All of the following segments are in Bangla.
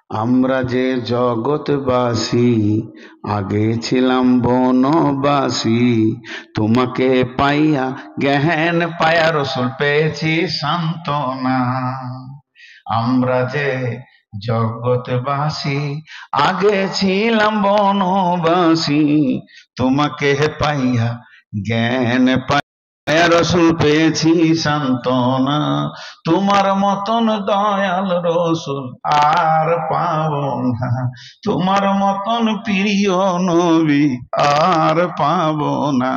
আমরা যে জগৎবাসী, আগে ছিলাম বনবাসী, তোমাকে পাইয়া জ্ঞান পায়া রসুল পেয়েছি সান্ত্বনা। আমরা যে জগৎবাসী, আগে ছিলাম বনবাসী, তোমাকে পাইয়া জ্ঞান পায়া রসুল পেয়েছি সান্ত্বনা। তোমার মতন দয়াল রসুল আর পাবো না, তোমার মতন প্রিয় নবী আর পাবো না।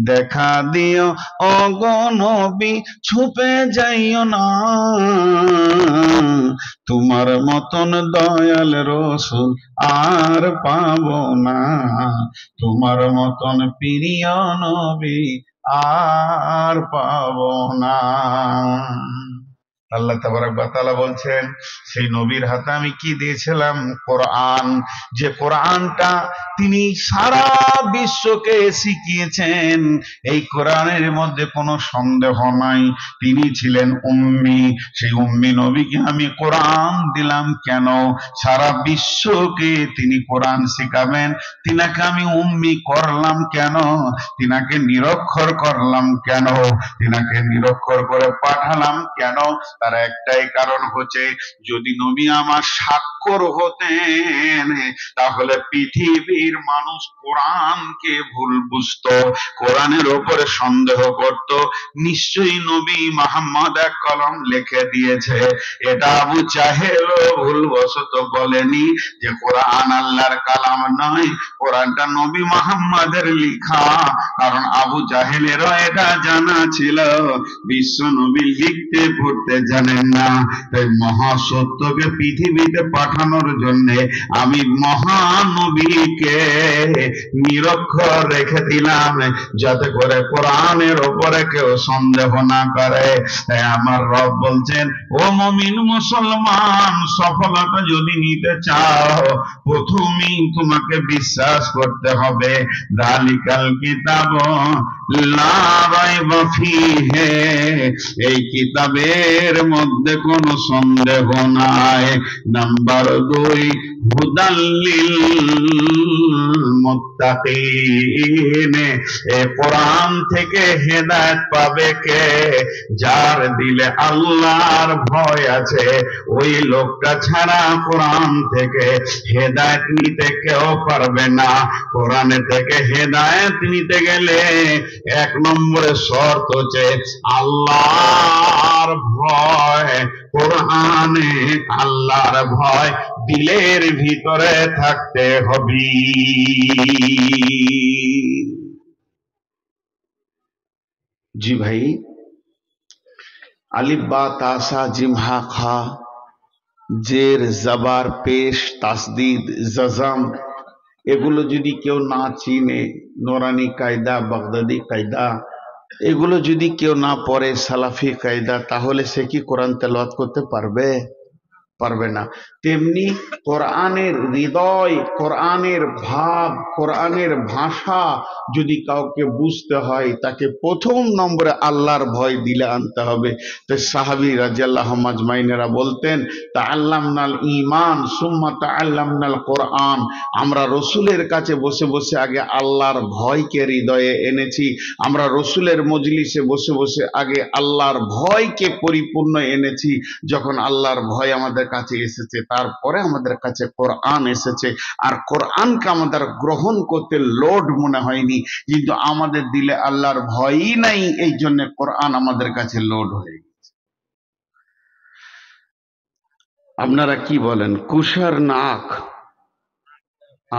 দেখা দিও ওগো নবী, ছুপে যাইও না, তোমার মতন দয়াল রসুল আর পাবো না, তোমার মতন প্রিয় নবী আর পাবো না। আল্লাহ তাবারক ওয়া তাআলা বলছেন, সেই নবীর হাতে আমি কি দিয়েছিলাম? কোরআন। যে কোরআনটা তিনি সারা বিশ্বকে শিখিয়েছেন। এই কোরআনের মধ্যে কোনো সন্দেহ নাই, তিনি ছিলেন উম্মি। সেই উম্মি নবীকে আমি কোরআন দিলাম কেন? সারা বিশ্বকে তিনি কোরআন শিখাবেন। তিনাকে আমি উম্মি করলাম কেন? তিনাকে নিরক্ষর করলাম কেন? তিনাকে নিরক্ষর করে পাঠালাম কেন? তার একটাই কারণ হচ্ছে, যদি নবী আমার স্বাক্ষর হতেন, তাহলে পৃথিবীর মানুষ কোরআনকে ভুল বুঝতো, কোরআনের ওপরে সন্দেহ করত। নিশ্চয়ই নবী মুহাম্মদ এক কলম লিখে দিয়েছে। এটা আবু জাহেল ভুলবশত বলেনি যে কোরআন আল্লাহর কালাম নয়, কোরআনটা নবী মুহাম্মদের লেখা। কারণ আবু জাহেলেরও এটা জানা ছিল, বিশ্ব নবী লিখতে পড়তে জানেন না। তাই মহাসত্যকে পৃথিবীতে পাঠানোর জন্য আমি মহানবীকে নিরক্ষর রেখে দিলাম, যাতে করে কোরআনের ওপরে কেউ সন্দেহ না করে। তাই আমার রব বলছেন, ও মুমিন মুসলমান, সফলতা যদি নিতে চাও, প্রথমেই তোমাকে বিশ্বাস করতে হবে যালিকাল কিতাব লা রাইবা ফীহি, এই কিতাবের মধ্যে কোনো সন্দেহ নাই। নাম্বার 2, হুদাল্লিল মুত্তাকিন, এই কোরআন থেকে হেদায়েত পাবে কে? যার দিলে আল্লাহর ভয় আছে, ওই লোকটা ছাড়া কোরআন থেকে হেদায়েত নিতে কেউ পারবে না। কোরআন থেকে হেদায়েত নিতে গেলে 1 নম্বরে শর্ত হচ্ছে আল্লাহর ভয়। কোরআনে আল্লাহর ভয় দিলের ভিতরে থাকতে হবে। জি ভাই, আলিফ বা তাসা জিম হা খা, জের জবার পেশ তাসদিদ জজম, এগুলো যদি কেউ না চিনে, নোরানি কায়দা, বাগদাদি কায়দা, এগুলো যদি কেউ না পড়ে, সালাফি কায়দা, তাহলে সে কি কোরআন তেলাওয়াত করতে পারবে? পারবে না। তেমনি কোরআনের হৃদয়, কোরআনের ভাব, কোরআনের ভাষা যদি কাউকে বুঝতে হয়, তাকে 1 নম্বরে আল্লাহর ভয় দিলে আনতে হবে। তো সাহাবী রাদিয়াল্লাহু মাজমাইনেরা বলতেন, তাআল্লামনাল ঈমান সুম্মা তাআল্লামনাল কোরআন, আমরা রসুলের কাছে বসে বসে আগে আল্লাহর ভয়কে হৃদয়ে এনেছি, আমরা রসুলের মজলিসে বসে বসে আগে আল্লাহর ভয়কে পরিপূর্ণ এনেছি। যখন আল্লাহর ভয় আমাদের কাছে এসেছে, তারপরে আমাদের কাছে কোরআন এসেছে। আর কোরআনকে আমাদের গ্রহণ করতে লোড মনে হয়নি, কিন্তু আমাদের দিলে আল্লাহর ভয়ই নাই, এই জন্য কোরআন আমাদের কাছে লোড হয়ে গেছে। আপনারা কি বলেন, কুশার না আখ?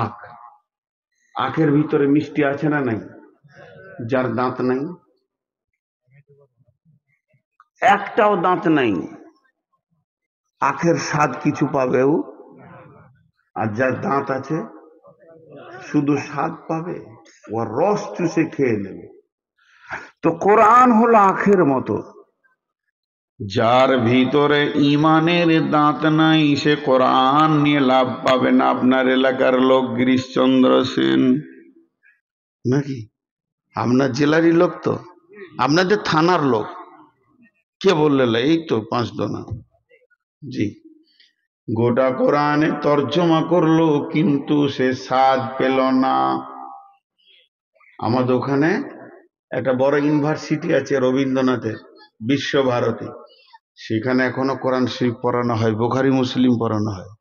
আখ, আখের ভিতরে মিষ্টি আছে না নাই? যার দাঁত নাই, একটাও দাঁত নাই, আখের স্বাদ কিছু পাবেও? আর যার দাঁত আছে শুধু স্বাদ পাবে, ও রস চুষে খেয়ে নেবে। তো কোরআন হলো আখের মতো, যার ভিতরে ইমানের দাঁত নাই, সে কোরআন নিয়ে লাভ পাবে না। আপনার এলাকার লোক গিরিশচন্দ্র সেন নাকি? আপনার জেলারই লোক তো? আপনাদের থানার লোক? কে বললে? এই তো 5 দোনা। জি, গোটা কোরআনে তর্জমা করলো, কিন্তু সে স্বাদ পেল না। আমাদের ওখানে একটা বড় ইউনিভার্সিটি আছে রবীন্দ্রনাথের, বিশ্বভারতী। সেখানে এখনো কোরআন শরীফ পড়ানো হয়, বুখারী মুসলিম পড়ানো হয়।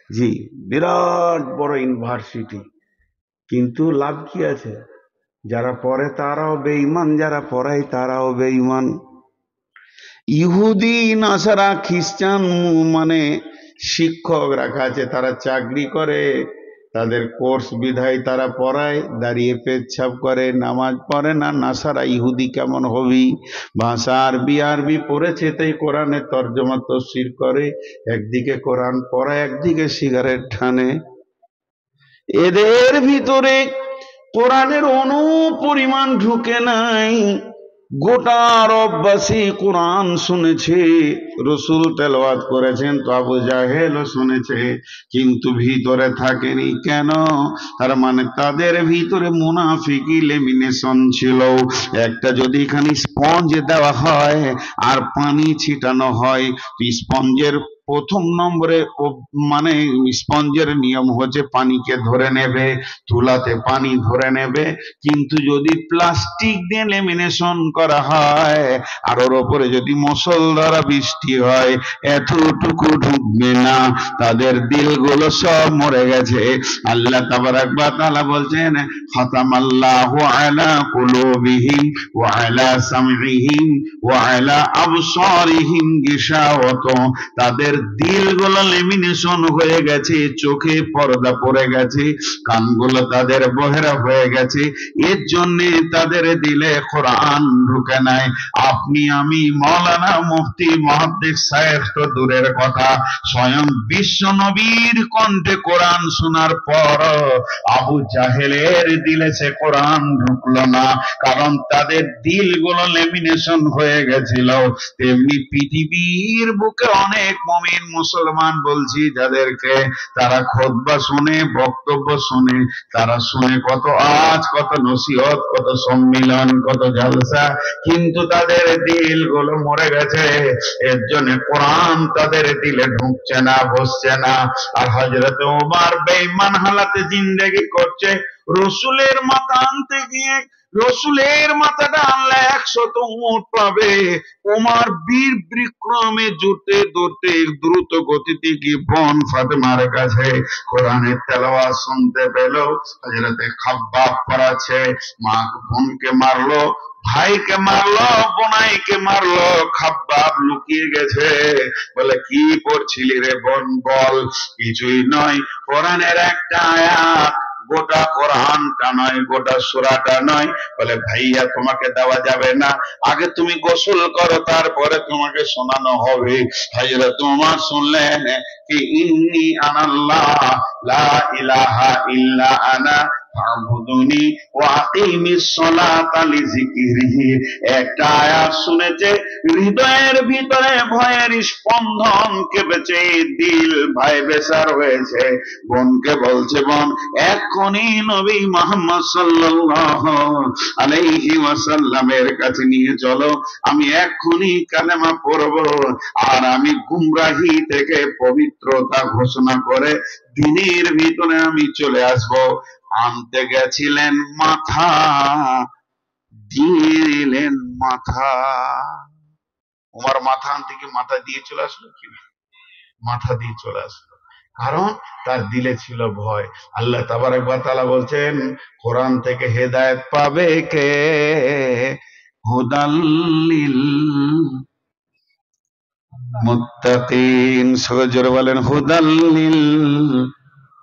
জি, বিরাট বড় ইউনিভার্সিটি। কিন্তু লাভ কি আছে? যারা পড়ে তারাও বেঈমান, যারা পড়ায় তারাও বেঈমান। ইহুদি নাসারা খ্রিস্টান মানে শিক্ষক রাখা আছে, তারা চাকরি করে, তাদের কোর্স বিধায় তারা পড়ায়, দাঁড়িয়ে পেচ্ছাপ করে, নামাজ পড়ে না। নাসারা ইহুদি কেমন হবি? ভাষা আরবি আরবি পড়েছে তাই কোরআনের তর্জমা তফসির করে, একদিকে কোরআন পড়ায় একদিকে সিগারেট টানে। এদের ভিতরে কোরআনের অনুপরিমাণ ঢুকে নাই। গোটা আরববাসী কোরআন শুনেছে, রসুল তেলাওয়াত করেছেন, তো আবু জাহেলও শুনেছে, কিন্তু ভিতরে থাকেনি। কেন? তার মানে তাদের ভিতরে মুনাফিকি লেমিনেশন ছিল। একটা যদি এখানে স্পঞ্জ দেওয়া হয় আর পানি ছিটানো হয়, স্পঞ্জের প্রথম নম্বরে মানে স্পঞ্জের নিয়ম হচ্ছে পানিকে ধরে নেবে, তুলাতে পানি ধরে নেবে। কিন্তু যদি প্লাস্টিক দিয়ে লেমিনেশন করা হয় আর ওর ওপরে যদি মুষলধারা বৃষ্টি হয়, এতটুকু ঢুকবে না। তাদের দিলগুলো সব মরে গেছে। আল্লাহ তাবারাক ওয়া তাআলা বলছেন, খাতামাল্লাহু আলা কুলুবিহিম ওয়া আলা সামইহিম ওয়া আলা আবসারিহিম গিশাওয়াতুন। তাদের দিলগুলো লেমিনেশন হয়ে গেছে, চোখে পর্দা পড়ে গেছে, কানগুলো তাদের বহেরা হয়ে গেছে। এর জন্য তাদের দিলে কোরআন ঢুকে নাই। আপনি আমি মাওলানা মুফতি মুহাদ্দিস শাইখ তো দূরের কথা, স্বয়ং বিশ্ব নবীর কণ্ঠে কোরআন শোনার পর আবু জাহেলের দিলে সে কোরআন ঢুকলো না, কারণ তাদের দিলগুলো লেমিনেশন হয়ে গেছিল। তেমনি পৃথিবীর বুকে অনেক মুমিন মুসলমান বলছি যাদেরকে, তারা খুতবা শুনে, বক্তব্য শুনে, তারা শুনে কত আজ, কত নসিহত, কত সম্মিলন, কত জলসা, কিন্তু তাদের দিলগুলো মরে গেছে। এর জন্য কোরআন তাদের দিলে ঢুকছে না, বসছে না। আর হযরত ওমর বেঈমান হালাতে জিন্দেগি করছে। রসুলের মাথা আনতে গিয়ে রসুলের মাথাটা আনলে 100 উট পাবে। ওমর বীর বিক্রমে জুটে ধরতে দ্রুত গতিতে গিয়ে বোন ফাতেমার কাছে কোরআনের তেলাওয়াত শুনতে পেল। হযরতে খাব্বাব পড়াচ্ছে, মা বোনকে মারলো, ভাইকে মারলো, বোনাইকে মারলো। খাব্বাব লুকিয়ে গেছে, বলে কি পড়ছিলি রে বোন? বল। কিছুই নয়, কোরআনের একটা আয়াত। গোটা কোরআনটা নয়, গোটা সূরাটা নয়। বলে ভাইয়া তোমাকে দেওয়া যাবে না, আগে তুমি গোসল করো, তারপরে তোমাকে শোনানো হবে। হযরত ওমর শুনলেন কি ইন্নী আনাল্লাহ লা ইলাহা ইল্লা আনা ফাবুদুনি ওয়া আকিমিস সালাতা লিযিকরিহি। একটা আয়াত শুনেছে, হৃদয়ের ভিতরে ভয়ের স্পন্দন কেঁপেছে, দিল ভয় বেসার হয়েছে। বোনকে বলছে, বোন এখনই নবী মুহাম্মদ সাল্লাল্লাহু আলাইহি ওয়াসাল্লামের কাছে নিয়ে চলো, আমি এখনই কালেমা পড়ব, আর আমি গুমরাহি থেকে পবিত্রতা ঘোষণা করে দ্বীনের ভিতরে আমি চলে আসব। আনতে গেছিলেন মাথা, দিয়ে দিলেন মাথা। ওমর মাথা আনতে কি মাথা দিয়ে চলে আসলো? কি মাথা দিয়ে চলে আসলো, কারণ তার দিলে ছিল ভয়। আল্লাহ তাবারক ওয়া তাআলা বলছেন, কোরআন থেকে হেদায়েত পাবে কে? হুদাল্লিল মুত্তাকিন। সজোরে বলেন হুদাল্লিল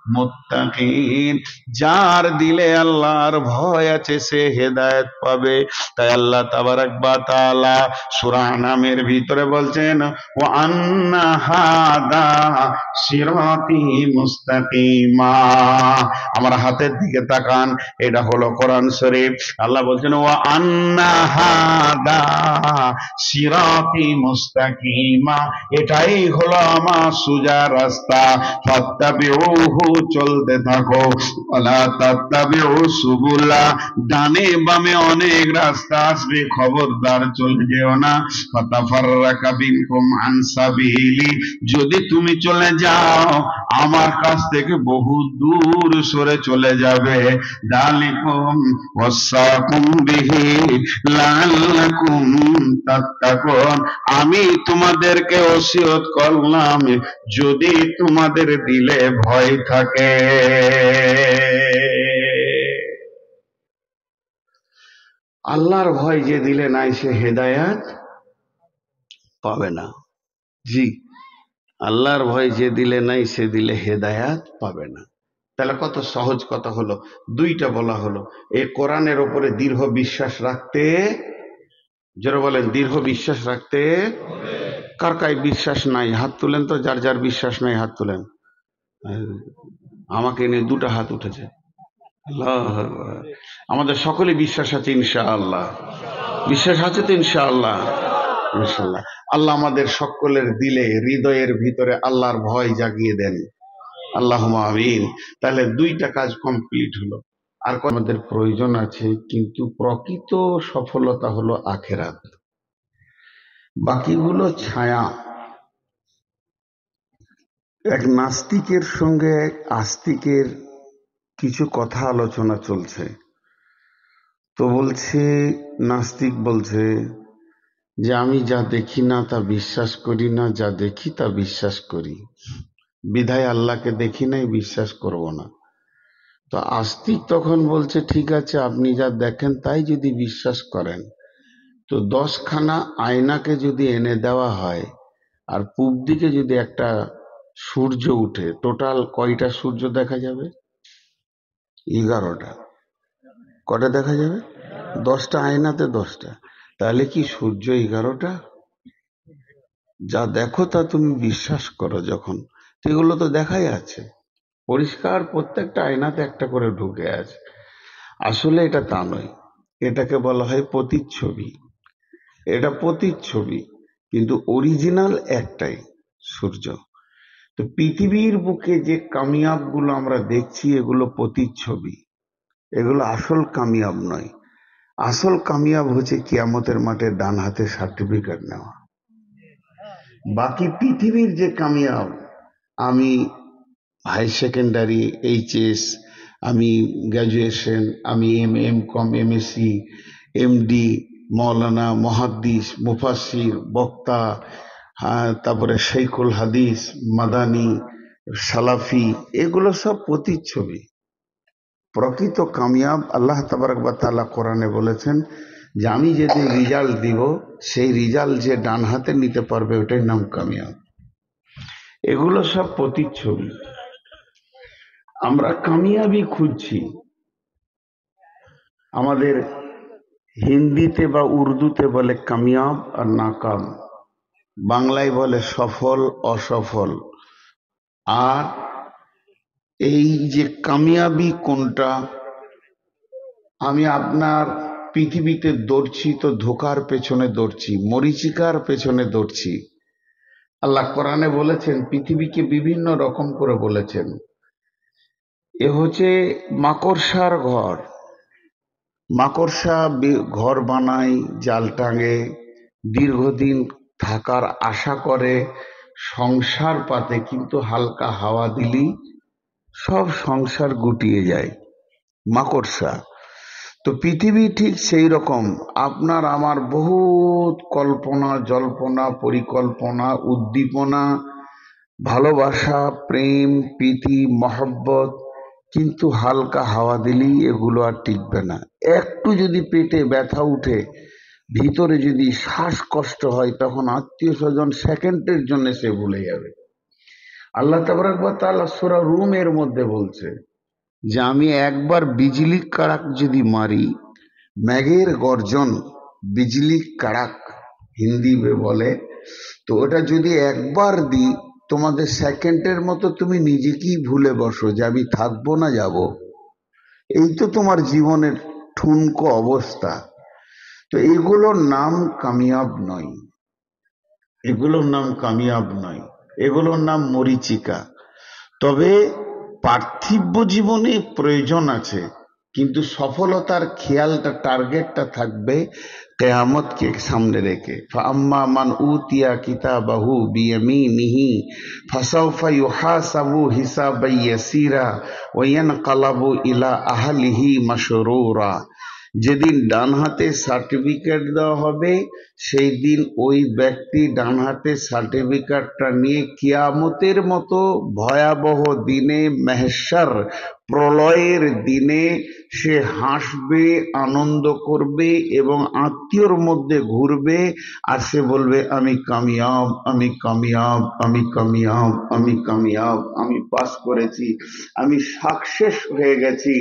মুত্তাকিন। যার দিলে আল্লাহর ভয় আছে সে হেদায়েত পাবে। তাই আল্লাহ তাবারক ওয়া তাআলা সূরা আনামের ভিতরে বলছেন, ওয়া আন্না হাদা সিরাতি মুস্তাকিমা। আমার হাতের দিকে তাকান, এটা হলো কোরআন শরীফ। আল্লাহ বলছেন, ওয়া আন্না হাদা সিরাতি মুস্তাকিমা, এটাই হলো আমার সোজা রাস্তা। ফাত্তাবিউহু চলতে থাকো। ওয়ালা তাত্তাবিউ সুবুলা, ডানে বামে অনেক রাস্তা আসবে, খবরদার চলে যেও না। ফাতাফাররাকা বিকুম আন সাবিলি, যদি তুমি চলে যাও আমার কাছ থেকে বহু দূর সরে চলে যাবে। যালিকুম ওয়াসাকুম বিহি লাআল্লাকুম তাত্তাকুন, আমি তোমাদেরকে ওসিয়ত করলাম যদি তোমাদের দিলে ভয় থাকে। আল্লাহর ভয় যে দিলে নাই সে হেদায়াত পাবে না। জি, আল্লাহর ভয় যে দিলে নাই সে দিলে হেদায়াত পাবে না। তাহলে কত সহজ কথা হলো, দুইটা বলা হলো। এই কোরআনের ওপরে দৃঢ় বিশ্বাস রাখতে, যারা বলেন দৃঢ় বিশ্বাস রাখতে। কার কার বিশ্বাস নাই হাত তুলেন তো, যার যার বিশ্বাস নাই হাত তুলেন। আমাকে নিয়ে দুটো হাত উঠেছে। আল্লাহু আকবার। আমাদের সকলে বিশ্বাস আছে ইনশাআল্লাহ, বিশ্বাস আছে তো ইনশাআল্লাহ। ইনশাআল্লাহ আল্লাহ আমাদের সকলের দিলে হৃদয়ের ভিতরে আল্লাহর ভয় জাগিয়ে দেন, আল্লাহুম্মা আমিন। তাহলে দুইটা কাজ কমপ্লিট হলো। আর আমাদের প্রয়োজন আছে, কিন্তু প্রকৃত সফলতা হলো আখেরাত, বাকিগুলো ছায়া। এক নাস্তিকের সঙ্গে এক আস্তিকের কিছু কথা আলোচনা চলছে। তো বলছে, নাস্তিক বলছে যে আমি যা দেখি না তা বিশ্বাস করি না, যা দেখি তা বিশ্বাস করি, বিধায় আল্লাহকে দেখি নাই, বিশ্বাস করব না। তো আস্তিক তখন বলছে ঠিক আছে, আপনি যা দেখেন তাই যদি বিশ্বাস করেন, তো 10খানা আয়নাকে যদি এনে দেওয়া হয় আর পূব দিকে যদি একটা সূর্য উঠে, টোটাল কয়টা সূর্য দেখা যাবে? 11টা। কটা দেখা যাবে? 10টা আয়নাতে 10টা। তাহলে কি সূর্য 11টা? যা দেখো তা তুমি বিশ্বাস করো যখন, এগুলো তো দেখাই আছে পরিষ্কার, প্রত্যেকটা আয়নাতে একটা করে ঢুকে আছে। আসলে এটা তা নয়, এটাকে বলা হয় প্রতিচ্ছবি। এটা প্রতিচ্ছবি, কিন্তু অরিজিনাল একটাই, সূর্য। তো পৃথিবীর বুকে যে কামিয়াব গুলো আমরা দেখছি এগুলো প্রতিচ্ছবি, এগুলো আসল কামিয়াব নয়। আসল কামিয়াব হচ্ছে কিয়ামতের মাঠে ডান হাতে সার্টিফিকেট নেওয়া। বাকি পৃথিবীর যে কামিয়াব, আমি হাই সেকেন্ডারি, এইচএস, আমি গ্র্যাজুয়েশন, আমি এম.কম, এমএসসি, এমডি, মৌলানা, মুহাদ্দিস, মুফাসসির, বক্তা, তারপরে শেখুল হাদিস, মাদানী, সালাফি, এগুলো সব প্রতিচ্ছবি। প্রকৃত কামিয়াব আল্লাহ তাবারক ওয়া তাআলা কোরআনে বলেছেন যে আমি যদি রেজাল্ট দিব, সেই রেজাল্ট যে ডান হাতে নিতে পারবে ওটাই নাম কামিয়াব। এগুলো সব প্রতিচ্ছবি। আমরা কামিয়াবি খুঁজছি, আমাদের হিন্দিতে বা উর্দুতে বলে কামিয়াব আর নাকাম, বাংলায় বলে সফল অসফল। আর এই যে কামিয়াবি কোনটা, আমি আপনার পৃথিবীতে দৌড়ছি তো ধোকার পেছনে দৌড়ছি, মরীচিকার পেছনে দৌড়ছি। আল্লাহ কোরআনে বলেছেন, পৃথিবীকে বিভিন্ন রকম করে বলেছেন, এ হচ্ছে মাকড়সার ঘর। মাকড়সা ঘর বানায়, জাল টাঙে, দীর্ঘদিন থাকার আশা করে, সংসার পাতে, কিন্তু হালকা হাওয়া দিলেই সব সংসার গুটিয়ে যায়, মাকড়সা। তো পৃথিবী ঠিক সেই রকম, আপনার আমার বহুত কল্পনা জল্পনা, পরিকল্পনা, উদ্দীপনা, ভালোবাসা, প্রেম, প্রীতি, মহব্বত, কিন্তু হালকা হাওয়া দিলেই এগুলো আর টিকবে না। একটু যদি পেটে ব্যথা উঠে, ভিতরে যদি শ্বাসকষ্ট হয়, তখন আত্মীয় স্বজন সেকেন্ডের জন্য সে ভুলে যাবে। আল্লাহ তাবারক ওয়া তাআলা সূরা রুমের মধ্যে বলছে যে আমি একবার বিজলি কড়াক যদি মারি, মেঘের গর্জন, বিজলি কড়াক হিন্দি বলে, তো ওটা যদি একবার দিই, তোমাদের সেকেন্ডের মতো তুমি নিজেকেই ভুলে বসো যে আমি থাকবো না যাব। এই তো তোমার জীবনের ঠুনকো অবস্থা। তো এগুলোর নাম কামিয়াব নয়, এগুলোর নাম কামিয়াব নয়, এগুলোর নাম মরীচিকা। তবে পার্থিব জীবনে প্রয়োজন আছে, কিন্তু সফলতার খেয়ালটা, টার্গেটটা থাকবে কিয়ামতকে সামনে রেখে। ফাআম্মা মান উতিয়া কিতাবাহু বিয়ামিনিহি ফাসাউফা ইউহাসাবু হিসাবান ইয়াসীরা ওয়া ইয়ানকালাবু ইলা আহলিহি মাসরুরা। যেদিন ডান হাতে সার্টিফিকেট দেওয়া হবে, সেই দিন ওই ব্যক্তি ডান হাতে সার্টিফিকেটটা নিয়ে কিয়ামতের মতো ভয়াবহ দিনে, মেহশার প্রলয়ের দিনে সে হাসবে, আনন্দ করবে এবং আত্মীয়র মধ্যে ঘুরবে, আর সে বলবে আমি কামিয়াব, আমি কামিয়াব, আমি কামিয়াব, আমি কামিয়াব, আমি পাস করেছি, আমি সাকসেস হয়ে গেছি,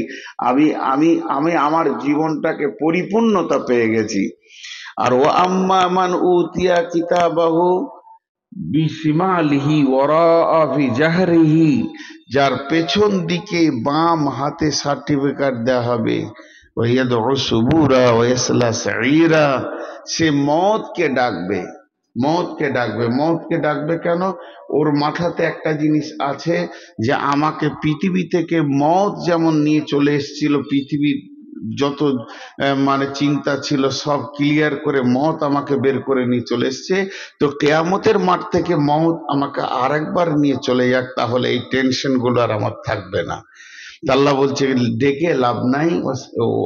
আমি আমি আমি আমার জীবনটাকে পরিপূর্ণতা পেয়ে গেছি। আর ও আম্মা মান উতিয়া কিতাবাহু বিশিমালিহি ওয়ারাআ ফি জাহরিহি, যার পেছন দিকে বাম হাতে সার্টিফিকেট দেওয়া হবে, ওয়াইয়াদউ সুবুরা ওয়ায়াসলা সাঈরা, সে মওতকে ডাকবে, মওতকে ডাকবে। মওতকে ডাকবে কেন? ওর মাথাতে একটা জিনিস আছে যে আমাকে পৃথিবী থেকে মওত যেমন নিয়ে চলে এসেছিল, পৃথিবীর যত মানে চিন্তা ছিল সব ক্লিয়ার করে মওত আমাকে বের করে নিয়ে চলে এসছে, তো কিয়ামতের মাঠ থেকে মওত আমাকে আরেকবার নিয়ে চলে যাক, তাহলে এই টেনশন গুলো আর আমার থাকবে না। আল্লাহ বলছে ডেকে লাভ নাই,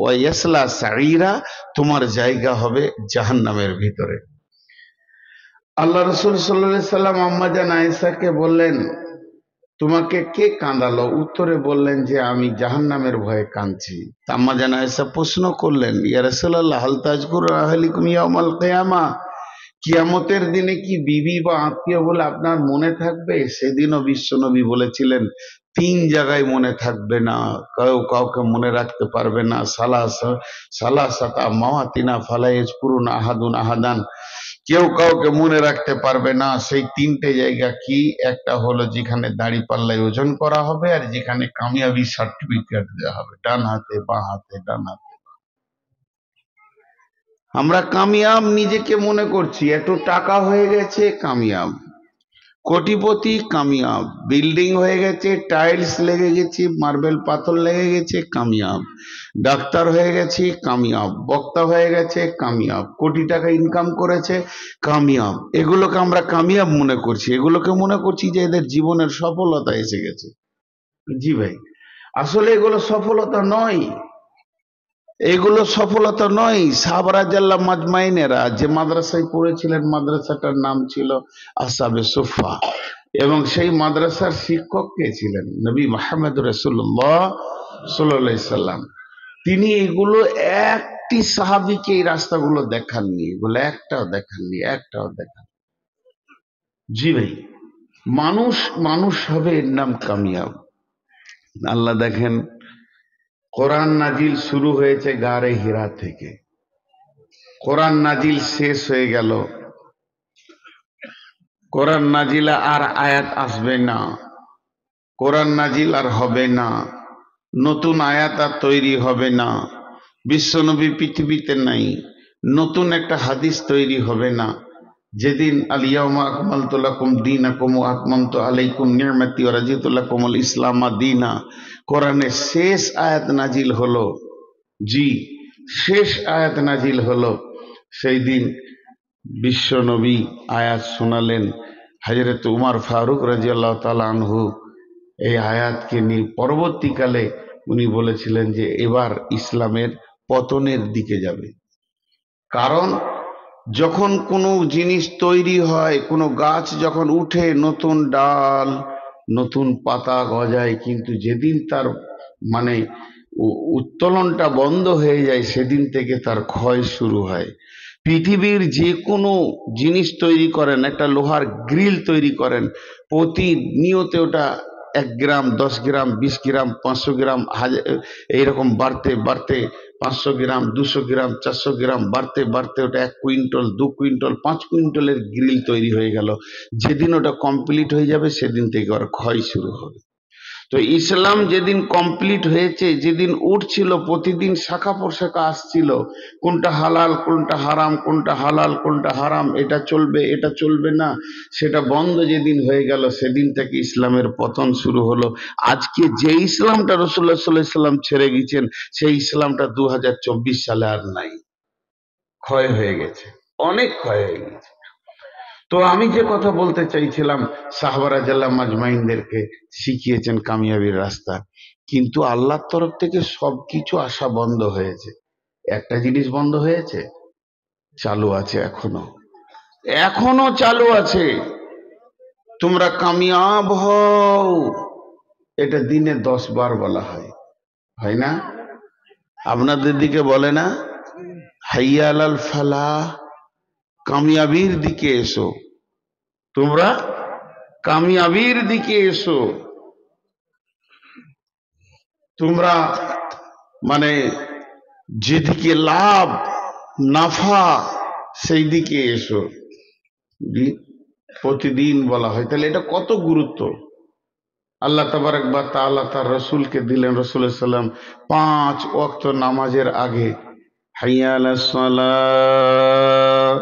ওয়ায়াসলা সাঈরা, তোমার জায়গা হবে জাহান্নামের ভিতরে। আল্লাহ রাসূল সাল্লাল্লাহু আলাইহি সাল্লাম আম্মা জান আয়েশাকে বললেন, তোমাকে কে কাঁদালো? উত্তরে বললেন যে আমি জাহান্নামের ভয়ে কাঁদছি। আম্মা জান আয়েশা প্রশ্ন করলেন, ইয়া রাসূলুল্লাহ হাল তাজকুরু আহলিকুম ইয়াউমাল কিয়ামা, কিয়ামতের দিনে কি বিবি বা আত্মীয় বলে আপনার মনে থাকবে? সেদিনও বিশ্বনবী বলেছিলেন তিন জায়গায় মনে থাকবে না, কেউ কাউকে মনে রাখতে পারবে না। সালাসাতা মাওয়াতিনা ফালা ইয়াজকুরুনা আহাদুন আহাদান, কেউ কাউকে মনে রাখতে পারবে না। সেই তিনটে জায়গা কি? একটা হলো যেখানে দাড়ি পাল্লায় ওজন করা হবে, আর যেখানে কামিয়াবি সার্টিফিকেট দেওয়া হবে, ডান হাতে বাঁ হাতে, ডান হাতে। আমরা কামিয়াব নিজেকে মনে করছি, এত টাকা হয়ে গেছে কামিয়াব, কোটিপতি কামিয়াব, বিল্ডিং হয়ে গেছে, টাইলস লেগে গেছে, মার্বেল পাথর লেগে গেছে কামিয়াব, ডাক্তার হয়ে গেছি কামিয়াব, বক্তা হয়ে গেছে কামিয়াব, কোটি টাকা ইনকাম করেছে কামিয়াব। এগুলোকে আমরা কামিয়াব মনে করছি, এগুলোকে মনে করছি যে এদের জীবনের সফলতা এসে গেছে। জি ভাই, আসলে এগুলো সফলতা নয়, এগুলো সফলতা নয়। সাহাবা রাদিয়াল্লাহু মাজমাইনেরা যে মাদ্রাসায় পড়েছিলেন, মাদ্রাসাটার নাম ছিল আসহাবে সুফফা, এবং সেই মাদ্রাসার শিক্ষক কে ছিলেন? নবী মুহাম্মদ রাসূলুল্লাহ সাল্লাল্লাহু আলাইহি সাল্লাম। তিনি এগুলো একটি সাহাবীকে এই রাস্তাগুলো দেখাননি, এগুলো একটাও দেখাননি, একটাও দেখান। জি ভাই, মানুষ মানুষ হবে, এর নাম কামিয়াব। আল্লাহ দেখেন, কোরআন নাজিল শুরু হয়েছে গারে হিরা থেকে, কোরআন নাজিল শেষ হয়ে গেল, কোরআন নাজিল আর আয়াত আসবে না, কোরআন নাজিল আর হবে না, নতুন আয়াত আর তৈরি হবে না, বিশ্বনবী পৃথিবীতে নাই, নতুন একটা হাদিস তৈরি হবে না। যেদিন আল ইয়াউমা আকমালতু লাকুম দীনাকুম ওয়া আতমামতু আলাইকুম নি'মাতি ওয়া রাদিতু লাকুমুল ইসলামা দীনা, কোরআনের শেষ আয়াত নাজিল হলো, জি শেষ আয়াত নাজিল হলো, সেই দিন বিশ্বনবী আয়াত শোনালেন। হযরত উমর ফারুক রাদিয়াল্লাহু তাআলা আনহু এই আয়াতকে নিয়ে পরবর্তীকালে উনি বলেছিলেন যে এবার ইসলামের পতনের দিকে যাবে। কারণ যখন কোনো জিনিস তৈরি হয়, কোনো গাছ যখন উঠে, নতুন ডাল নতুন পাতা গজায়, কিন্তু যেদিন তার মানে উত্তোলনটা বন্ধ হয়ে যায়, সেদিন থেকে তার ক্ষয় শুরু হয়। পৃথিবীর যে কোনো জিনিস তৈরি করেন, একটা লোহার গ্রিল তৈরি করেন, প্রতিনিয়ত ওটা 1 গ্রাম, 10 গ্রাম, 20 গ্রাম, 500 গ্রাম, এইরকম বাড়তে বাড়তে 500 গ্রাম, 200 গ্রাম, 400 গ্রাম বাড়তে বাড়তে ওটা 1 কুইন্টাল, 2 কুইন্টাল, 5 কুইন্টালের গ্রিল তৈরি হয়ে গেল। যেদিন ওটা কমপ্লিট হয়ে যাবে, সেদিন থেকে ওর ক্ষয় শুরু হবে। তো ইসলাম যেদিন কমপ্লিট হয়েছে, যেদিন উঠছিল, প্রতিদিন শাখা প্রশাখা আসছিল, কোনটা হালাল কোনটা হারাম, কোনটা হালাল কোনটা হারাম, এটা চলবে এটা চলবে না, সেটা বন্ধ যেদিন হয়ে গেল, সেদিন থেকে ইসলামের পতন শুরু হলো। আজকে যে ইসলামটা রাসূলুল্লাহ সাল্লাল্লাহু আলাইহি ওয়াসাল্লাম ছেড়ে গেছেন, সেই ইসলামটা 2024 সালে আর নাই, ক্ষয় হয়ে গেছে, অনেক ক্ষয় হয়ে গেছে। তো আমি যে কথা বলতে চাইছিলাম, সাহাবা রাদিয়াল্লাহু মাজমাইনদেরকে শিখিয়েছেন কামিয়াবির রাস্তা, কিন্তু আল্লাহর তরফ থেকে সবকিছু আসা বন্ধ হয়েছে। একটা জিনিস বন্ধ হয়েছে, চালু আছে, এখনো এখনো চালু আছে। তোমরা কামিয়াব হও, এটা দিনে 10 বার বলা হয়, হয় না? আপনাদের দিকে বলে না, হাইয়া আলাল ফালাহ, কামিয়াবির দিকে এসো, তোমরা কামিয়াবির দিকে এসো, তোমরা মানে যেদিকে লাভ নাফা সেই দিকে এসো, প্রতিদিন বলা হয়। তাহলে এটা কত গুরুত্ব আল্লাহ তাবারক ওয়া তাআলা তার রাসূলকে দিলেন। রাসূল সাল্লাল্লাহু আলাইহি ওয়াসাল্লাম 5 ওয়াক্ত নামাজের আগে হাইয়া আলাস সালাহ,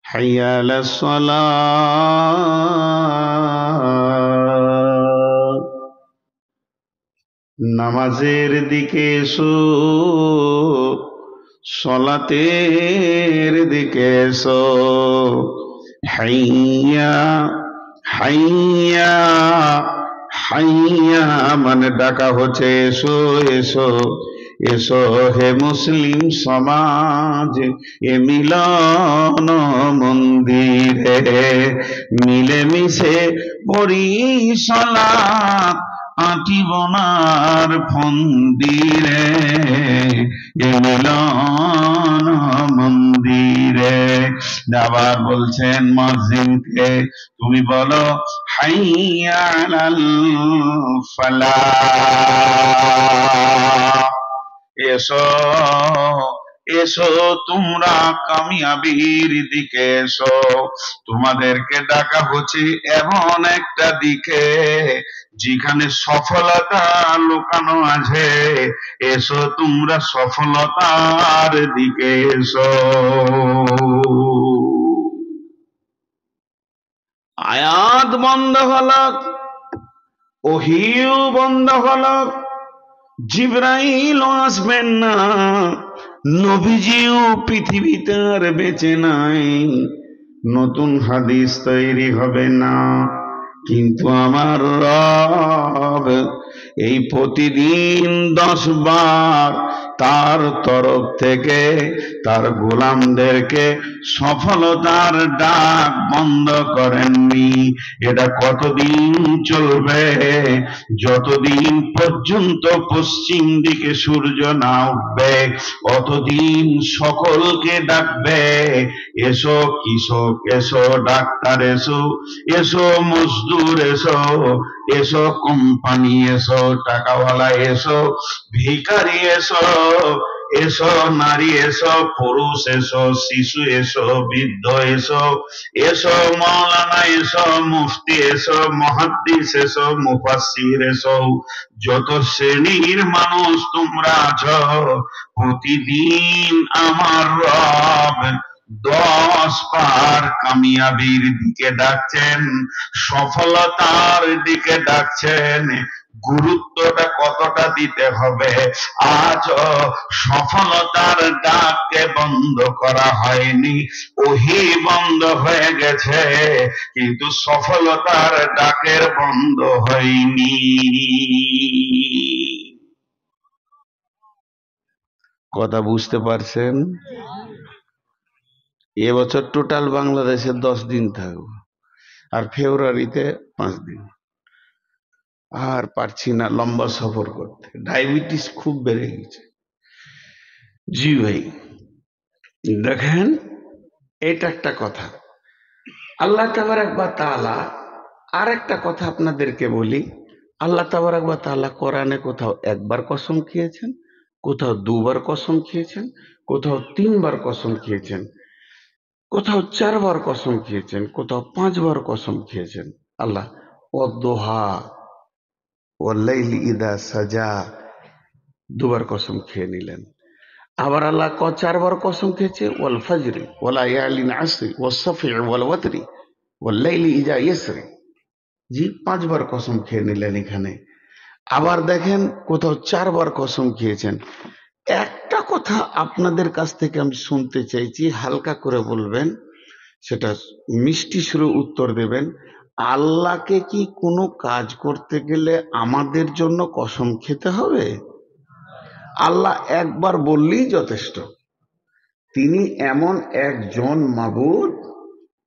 হাইয়া আলাস সালাহ, নামাজের দিকে এসো, সলাতের দিকে এসো, হাইয়া হাইয়া হাইয়া মানে ডাকা হচ্ছে, এসো এসো এসো হে মুসলিম সমাজ, এ মিলন মন্দিরে মিলেমিশে পড়ি সালাত, আটি বনার ফন্দিরে, এ মিলন মন্দিরে। আবার বলছেন মুয়াজ্জিনকে, তুমি বলো হাইয়া আলাল ফালাহ, এসো এসো তোমরা কামিয়াবির দিকে এসো। তোমাদেরকে ডাকা হচ্ছে এমন একটা দিকে যেখানে সফলতা লুকানো আছে, এসো তোমরা সফলতার দিকে এসো। আয়াত বন্ধ হলো, ওহীও বন্ধ হলো, জিবরাইল আসবেন না, নবীজিও পৃথিবীতে আর বেঁচে নাই, নতুন হাদিস তৈরি হবে না। কিন্তু আমার রব এই প্রতিদিন 10 বার তার তরফ থেকে তার গোলামদেরকে সফলতার ডাক বন্ধ করেননি। এটা কতদিন চলবে? যতদিন পর্যন্ত পশ্চিম দিকে সূর্য না উঠবে, অতদিন সকলকে ডাকবে, এসো কৃষক এসো, ডাক্তার এসো, এসো মজদুর এসো, এসো কোম্পানি এসো, টাকাওয়ালা এসো, ভিখারি এসো, এসো নারী এসো, পুরুষ এসো, শিশু এসো, বৃদ্ধ এসো, এসো মাওলানা এসো, মুফতি এসো, মুহাদ্দিস এসো, মুফাসসির এসো, যত শ্রেণীর মানুষ তোমরা আছো, প্রতিদিন আমার রব 10 বার কামিয়াবির দিকে ডাকছেন, সফলতার দিকে ডাকছেন। গুরুত্বটা কতটা দিতে হবে? আজ সফলতার ডাককে বন্ধ করা হয়নি, ওহী বন্ধ হয়ে গেছে, কিন্তু সফলতার ডাকের বন্ধ হয়নি। কথা বুঝতে পারছেন? এবছর টোটাল বাংলাদেশে 10 দিন থাকবো, আর ফেব্রুয়ারিতে 5 দিন। আর পারছি না লম্বা সফর করতে, ডায়াবেটিস খুব বেড়ে গেছে। জি ভাই, দেখেন এটা একটা কথা। আল্লাহ তাবারক ওয়া তাআলা, আর একটা কথা আপনাদেরকে বলি, আল্লাহ তাবারক ওয়া তাআলা কোরআনে কোথাও 1 বার কসম খেয়েছেন, কোথাও 2 বার কসম খেয়েছেন, কোথাও 3 বার কসম খেয়েছেন, কোথাও 4 বার কসম খেয়েছেন, কোথাও 5 বার কসম খেয়েছেন। আল্লাহ ওয়াদ-দুহা, ওয়াল্লাইলি ইদা সাজা, দুবার কসম খেয়ে নিলেন। আবার আল্লাহ চারবার কসম খেয়েছে, ওয়াল ফজরি ওয়ালা ইয়ালিন আসরি ওয়াসফি ওয়াল ওয়াতরি ওয়াল্লাইলি ইদা ইয়াসরি। জি, পাঁচবার কসম খেয়ে নিলেন এখানে। আবার দেখেন কোথাও চারবার কসম খেয়েছেন। একটা কথা আপনাদের কাছ থেকে আমি শুনতে চাইছি, হালকা করে বলবেন, সেটা মিষ্টি সুরে উত্তর দেবেন। আল্লাহকে কি কোনো কাজ করতে গেলে আমাদের জন্য কসম খেতে হবে? আল্লাহ একবার বললেই যথেষ্ট। তিনি এমন একজন মাবুদ,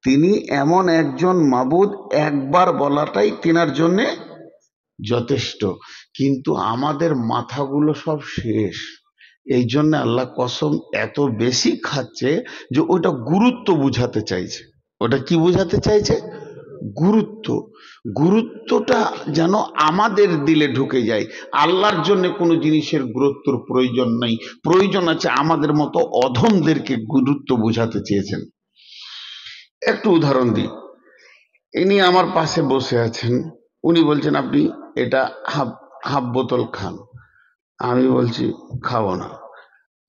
তিনি এমন একজন মাবুদ, একবার বলাটাই তিনার জন্যে যথেষ্ট। কিন্তু আমাদের মাথাগুলো সব শেষ, এই জন্য আল্লাহ কসম এত বেশি খাচ্ছে যে ওটা গুরুত্ব বুঝাতে চাইছে। ওটা কি বুঝাতে চাইছে? গুরুত্ব। গুরুত্বটা যেন আমাদের দিলে ঢুকে যায়। আল্লাহর জন্য কোনো জিনিসের গুরুত্বর প্রয়োজন নাই, প্রয়োজন আছে আমাদের মতো অধমদেরকে গুরুত্ব বুঝাতে চেয়েছেন। একটু উদাহরণ দিই। ইনি আমার পাশে বসে আছেন, উনি বলছেন আপনি এটা হাফ হাফ বোতল খান। আমি বলছি খাবো না।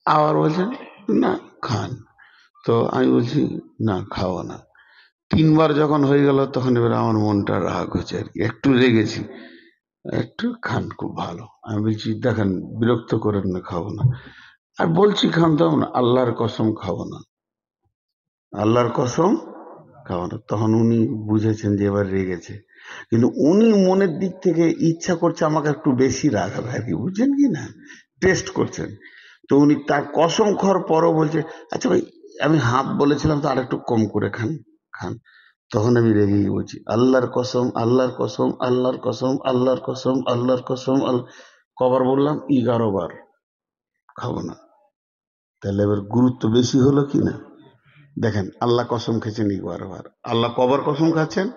আবার বলছেন না খান। তো আমি বলছি না খাবো না। তিনবার যখন হয়ে গেল তখন এবার আমার মনটা রাগ হচ্ছে আর কি, একটু রেগেছি। একটু খান, খুব ভালো। আমি বলছি দেখেন বিরক্ত করেন না, খাবো না। আর বলছি খান, তো না, আল্লাহর কসম খাবো না, আল্লাহর কসম খাবো না। তখন উনি বুঝেছেন যে এবার রেগেছে, কিন্তু উনি মনের দিক থেকে ইচ্ছা করছে আমাকে একটু বেশি রাগাবে আর কি, বুঝছেন কি না, টেস্ট করছেন। তো উনি তার কসম খাওয়ার পরও বলছে আচ্ছা ভাই, আমি হাফ বলেছিলাম তো আর একটু কম করে খান, খান। তখন আমি রেগে গিয়ে বলছি আল্লাহর কসম, আল্লাহর কসম, আল্লাহর কসম, আল্লাহর কসম, আল্লাহর কসম। কবার বললাম? 11 বার। খাবো না। তাহলে এবার গুরুত্ব বেশি হলো কি না? দেখেন আল্লাহ কসম খেয়েছেন 11 বার, আল্লাহ কবার কসম খাচ্ছেন?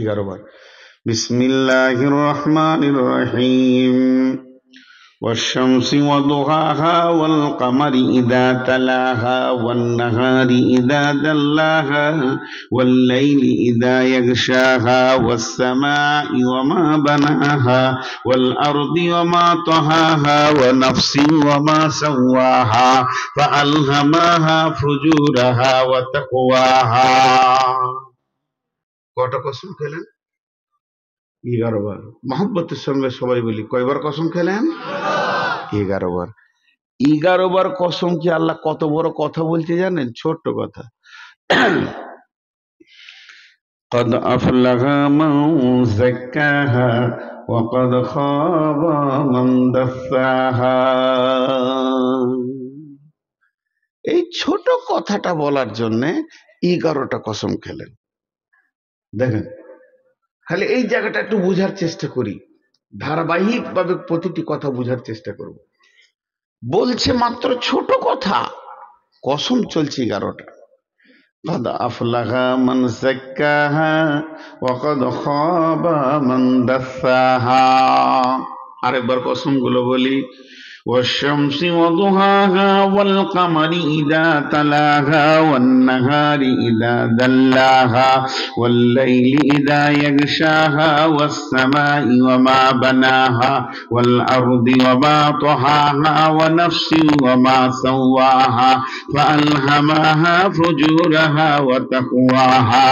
11 বার। বিসমিল্লাহির রহমানির রহিম। والشمس وضحاها والقمر إذا تلاها والنهار إذا دلاها والليل إذا يغشاها والسماء وما بناها والأرض وما طحاها ونفس وما سواها فألهمها فجورها وتقواها। কটা কসম খেলেন? 11 বার। মহব্বতের সঙ্গে সবাই বলি কয়বার কসম খেলেন? 11 বার। 11 বার কসম কি আল্লাহ কত বড় কথা বলছে জানেন? ছোট্ট কথা। قد أفلح من زكاها وقد خاب من دساها। এই ছোট কথাটা বলার জন্য 11টা কসম খেলেন। দেখেন, খালি এই জায়গাটা একটু বোঝার চেষ্টা করি, ধারাবাহিকভাবে প্রতিটি কথা বোঝার চেষ্টা করব। বলছে মাত্র ছোট কথা, কসম চলছে 11টা। قد أفلح من زكاها وقد خاب من دساها। আরেকবার কসম গুলো বলি। والشمس وضحاها والقمر إذا تلاها والنهار إذا دلاها والليل إذا يغشاها والسماء وما بناها والأرض وما طحاها ونفس وما سواها فألهمها فجورها وتقواها।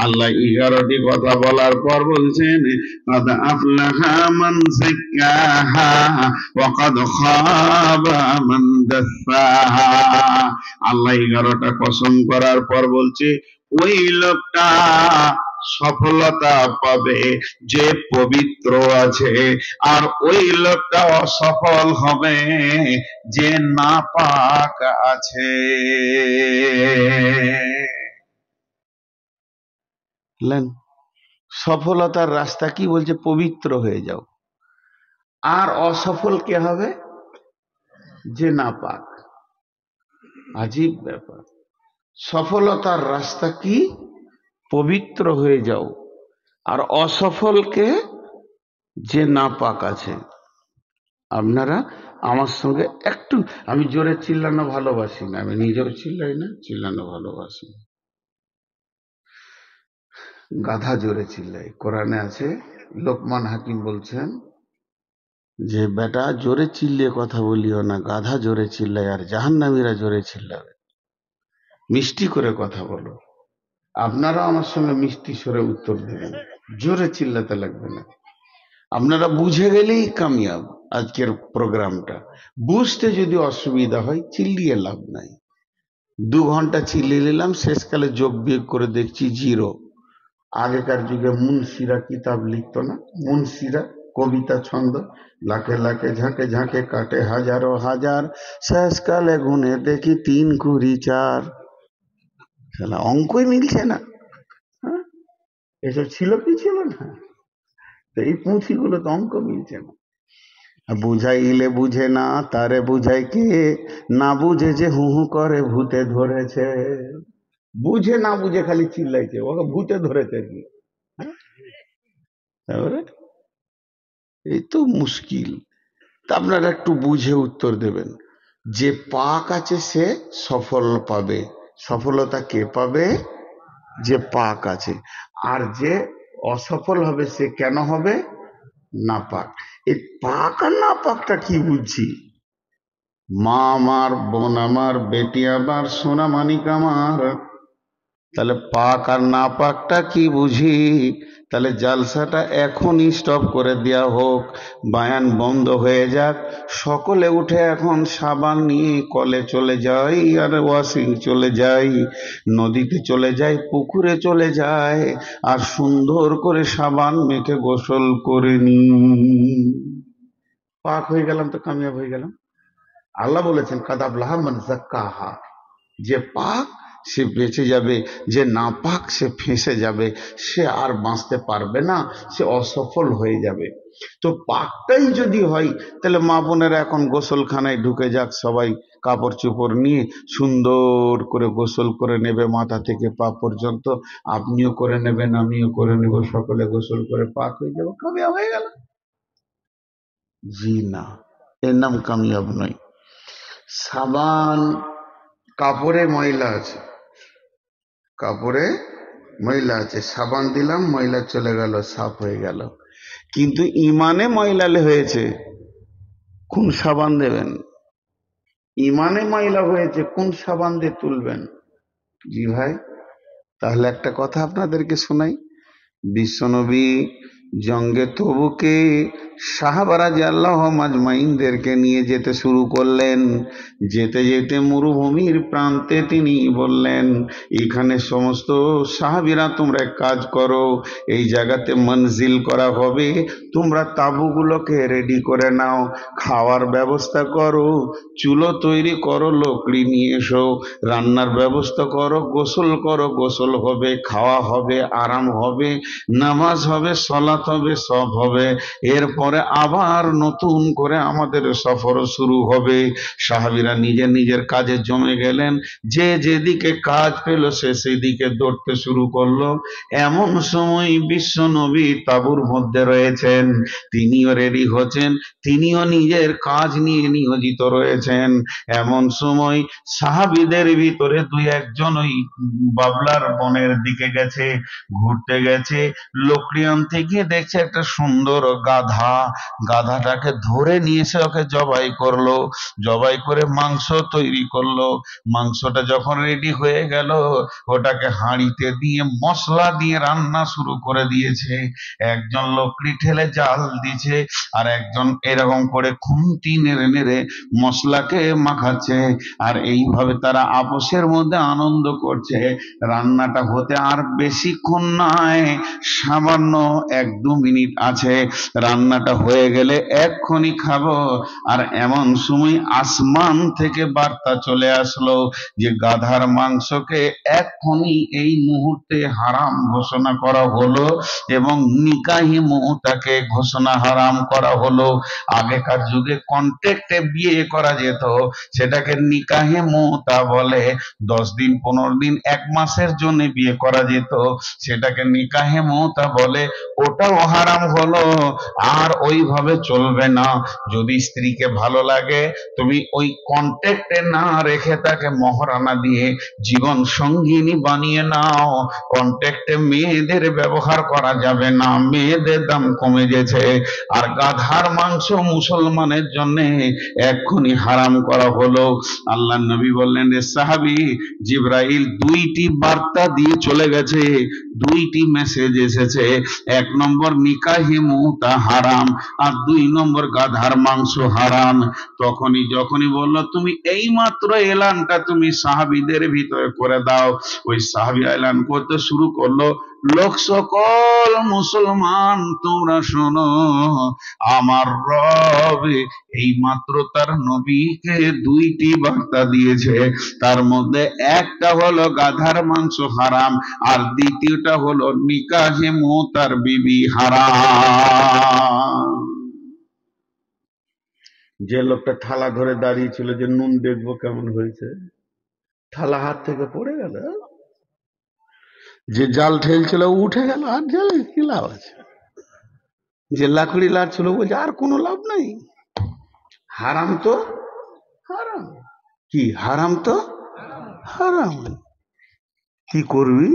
আল্লাহ 11টি কথা বলার পর বলছেন قد أفلح من زكاها وقد خاب من دساها। আল্লাহ 11টা কসম করার পর বলছে ওই লোকটা সফলতা পাবে যে পবিত্র আছে, আর ওই লোকটা অসফল হবে যে নাপাক আছে। সফলতার রাস্তা কি বলছে? পবিত্র হয়ে যাও। আর অসফল কে হবে? যে নাপাক। আজীব ব্যাপার। সফলতার রাস্তা কি? পবিত্র হয়ে যাও। আর অসফলকে? যে নাপাক আছে। আপনারা আমার সঙ্গে একটু, আমি জোরে চিল্লানো ভালোবাসি না, আমি নিজেও চিল্লাই না, চিল্লানো ভালোবাসি না। গাধা জোরে চিল্লাই। কোরআনে আছে, লোকমান হাকিম বলছেন যে বেটা জোরে চিল্লিয়ে কথা বলিও না, গাধা জোরে চিল্লায় আর জাহান্নামীরা জোরে চিল্লাবে, মিষ্টি করে কথা বলো। আপনারা আমার সঙ্গে মিষ্টি স্বরে উত্তর দেবেন, জোরে চিল্লাতে লাগবে না। আপনারা বুঝে গেলেই কামিয়াব। আজকের প্রোগ্রামটা বুঝতে যদি অসুবিধা হয় চিল্লিয়ে লাভ নাই। 2 ঘন্টা চিল্লিয়ে নিলাম, শেষকালে যোগ বিয়োগ করে দেখছি জিরো। আগেকার যুগে মুন্সিরা কিতাব লিখতো না, মুন্সিরা কবিতা ছন্দ, লাখে লাখে ঝাঁকে ঝাঁকে কাটে হাজারো হাজার, শেষকালে গুনে দেখি 3 কুড়ি 4। শালা অঙ্কই মিলছে না। হ্যাঁ, এসব ছিল কি ছিল না? তো এই পুঁথিগুলো তো অঙ্ক মিলছে না। বুঝাইলে বুঝে না তারে বুঝাই কে, না বুঝে যে হু হু করে ভূতে ধরেছে। বুঝে না বুঝে খালি চিল্লাইছে, ওকে ভূতে ধরেছে কি। তারপরে এই তো মুশকিল। তা আপনারা একটু বুঝে উত্তর দেবেন। যে পাক আছে সে সফল পাবে। সফলতা কে পাবে? যে পাক আছে। আর যে অসফল হবে সে কেন হবে? না পাক। এই পাক আর না পাকটা কি বুঝছি? মা আমার, বোন আমার, বেটি আমার, সোনা মানিক আমার, তাহলে পাক আর না পাকটা কি বুঝি? তাহলে জালসাটা এখনই স্টপ করে দেয়া হোক, বায়ান বন্ধ হয়ে যাক, সকলে উঠে এখন সাবান নিয়ে কলে চলে যাই, আর ওয়াশিং চলে যাই, নদীতে চলে যাই, পুকুরে চলে যায়, আর সুন্দর করে সাবান মেখে গোসল করে নি। পাক হয়ে গেলাম তো কামিয়াব হয়ে গেলাম। আল্লাহ বলেছেন কাদাবলাহা মান যাক্কাহা, যে পাক সে বেঁচে যাবে, যে না পাক সে ফেঁসে যাবে, সে আর বাঁচতে পারবে না, সে অসফল হয়ে যাবে। তো পাকটাই যদি হয়, তাহলে মা বোনেরা এখন গোসলখানায় ঢুকে যাক, সবাই কাপড় চোপড় নিয়ে সুন্দর করে গোসল করে নেবে মাথা থেকে পা পর্যন্ত। আপনিও করে নেবেন, আমিও করে নেব, সকলে গোসল করে পাক হয়ে যাবো, কামিয়াব হয়ে গেল। জি না, এর নাম কামিয়াব নয়। সাবান, কাপড়ে ময়লা আছে, কাপড়ে ময়লা আছে, সাবান দিলাম ময়লা চলে গেল, সাফ হয়ে গেল। কিন্তু ইমানে ময়লালে হয়েছে, কোন সাবান দেবেন? ইমানে ময়লা হয়েছে, কোন সাবান দিয়ে তুলবেন? জি ভাই, তাহলে একটা কথা আপনাদেরকে শোনাই। বিশ্বনবী জঙ্গে তবুকে সাহাবারা আল্লাহ মাজমাইনদেরকে নিয়ে যেতে শুরু করলেন। যেতে যেতে মরুভূমির প্রান্তে তিনি বললেন, এখানে সমস্ত সাহাবীরা তোমরা এক কাজ করো, এই জায়গাতে মনজিল করা হবে, তোমরা তাঁবুগুলোকে রেডি করে নাও, খাওয়ার ব্যবস্থা করো, চুলো তৈরি করো, লকড়ি নিয়ে এসো, রান্নার ব্যবস্থা করো, গোসল করো, গোসল হবে, খাওয়া হবে, আরাম হবে, নামাজ হবে, সলাত হবে, সব হবে। এরপরে আবার নতুন করে আমাদের সফর শুরু হবে। সাহাবীরা নিজের নিজের কাজে জমে গেলেন, যে যেদিকে কাজ পেল সে সেদিকে দৌড়তে শুরু করলো। এমন সময় বিশ্ব নবী তাঁবুর মধ্যে রয়েছেন, তিনিও রেডি হচ্ছেন, তিনিও নিজের কাজ নিয়ে নিয়োজিত রয়েছেন। এমন সময় সাহাবীদের ভিতরে 2-1জন ওই বাবলার বনের দিকে গেছে, ঘুরতে গেছে, লোকড়ি আনতে গিয়ে দেখছে একটা সুন্দর গাধা, গাধাটাকে ধরে নিয়ে এসে ওকে জবাই করলো, জবাই করে মাংস তৈরি করলো। মাংসটা যখন রেডি হয়ে গেল, ওটাকে হাঁড়িতে দিয়ে মশলা দিয়ে রান্না শুরু করে দিয়েছে। একজন লোকড়ি ঠেলে জাল দিছে, আর একজন এরকম করে খুন্তি নেড়ে নেড়ে মশলাকে মাখাচ্ছে। আর এইভাবে তারা আপসের মধ্যে আনন্দ করছে। রান্নাটা হতে আর বেশিক্ষণ নয়, সামান্য 1-2 মিনিট আছে, রান্নাটা হয়ে গেলে এক্ষুনি খাবো। আর এমন সময় আসমান থেকে বার্তা চলে আসলো যে গাধার মাংসকে এক্ষুনি এই মুহূর্তে হারাম ঘোষণা করা হলো, এবং নিকাহি মুতাকে ঘোষণা হারাম করা হলো। আগেকার যুগে কন্ট্রাক্টে বিয়ে করা যেত, সেটাকে নিকাহে মুতা বলে। 10 দিন, 15 দিন, 1 মাসের জন্য বিয়ে করা যেত, সেটাকে নিকাহে মুতা বলে। ওটাও হারাম হলো। আর ওইভাবে চলবে না। যদি স্ত্রীকে ভালো লাগে তুমি ওই কন্ট্যাক্টে না রেখে তাকে মহারানা দিয়ে জীবন সঙ্গিনী বানিয়ে নাও। কন্ট্যাক্টে মেয়েদের ব্যবহার করা যাবে না, মেয়েদের দাম কমে গেছে। আর গাধার মাংস মুসলমানের জন্য এক্ষুনি হারাম করা হলো। আল্লাহ নবী বললেন, রে সাহাবী, জিবরাইল 2টি বার্তা দিয়ে চলে গেছে, 2টি মেসেজ এসেছে। 1 নম্বর নিকাহে মুতা হারাম, আর 2 নম্বর গাধার মাংস হারাম। যখনই বলল তুমি এই মাত্র এলানটা তুমি সাহাবীদের ভিতরে করে দাও, ওই সাহাবী এলান করতে শুরু করলো, লোক সকল মুসলমান তোমরা শোনো, আমার রব এই মাত্র তার নবীকে 2টি বার্তা দিয়েছে। তার মধ্যে একটা হলো গাধার মাংস হারাম, আর দ্বিতীয়টা হলো নিকাহে মুতার বিবি হারাম। যে লোকটা থালা ধরে দাঁড়িয়ে ছিল যে নুন দেখবো কেমন হয়েছে, থালা হাত থেকে পড়ে গেল। যে জাল ঠেলছিল উঠে গেল, আর জালে কি লাভ আছে? যে লাকড়ি লাড়ছিল বলছে আর কোনো লাভ নাই। হারাম তো হারাম, কি হারাম তো হারাম। কি করবি?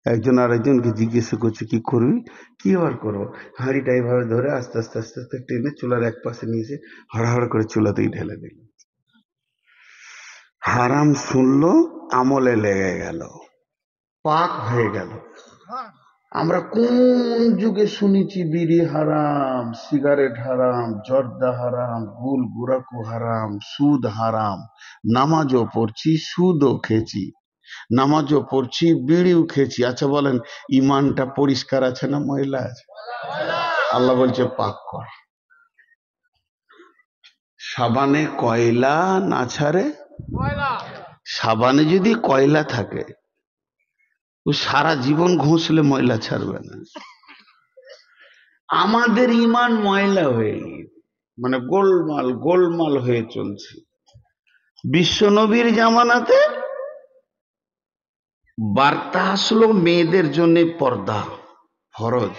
একজন আরেকজনকে জিজ্ঞেস করছে কি করবি? কি আবার করবো? হাঁড়িটা এইভাবে ধরে আস্তে আস্তে আস্তে আস্তে টেনে চুলার এক পাশে নিয়েছে, হড়াহড় করে চুলাতেই ঢেলে দিল। হারাম শুনলো, আমলে লেগে গেল, পাক হয়ে গেল। আমরা কোন যুগে শুনেছি বিড়ি হারাম, সিগারেট হারাম, জর্দা হারাম, গুল গুড়াকু হারাম, সুদ হারাম। নামাজও পড়ছি, সুদও খেয়েছি, নামাজও পড়ছি, বিড়িও খেয়েছি। আচ্ছা বলেন, ইমানটা পরিষ্কার আছে না ময়লা আছে? আল্লাহ বলছে পাক কর। সাবানে কয়লা না ছাড়ে? সাবানে যদি কয়লা থাকে ও সারা জীবন ঘষলে ময়লা ছাড়বে না। আমাদের ইমান ময়লা হয়ে মানে গোলমাল গোলমাল হয়ে চলছে। বিশ্ব নবীর জামানাতে বার্তা আসলো মেয়েদের জন্য পর্দা ফরজ,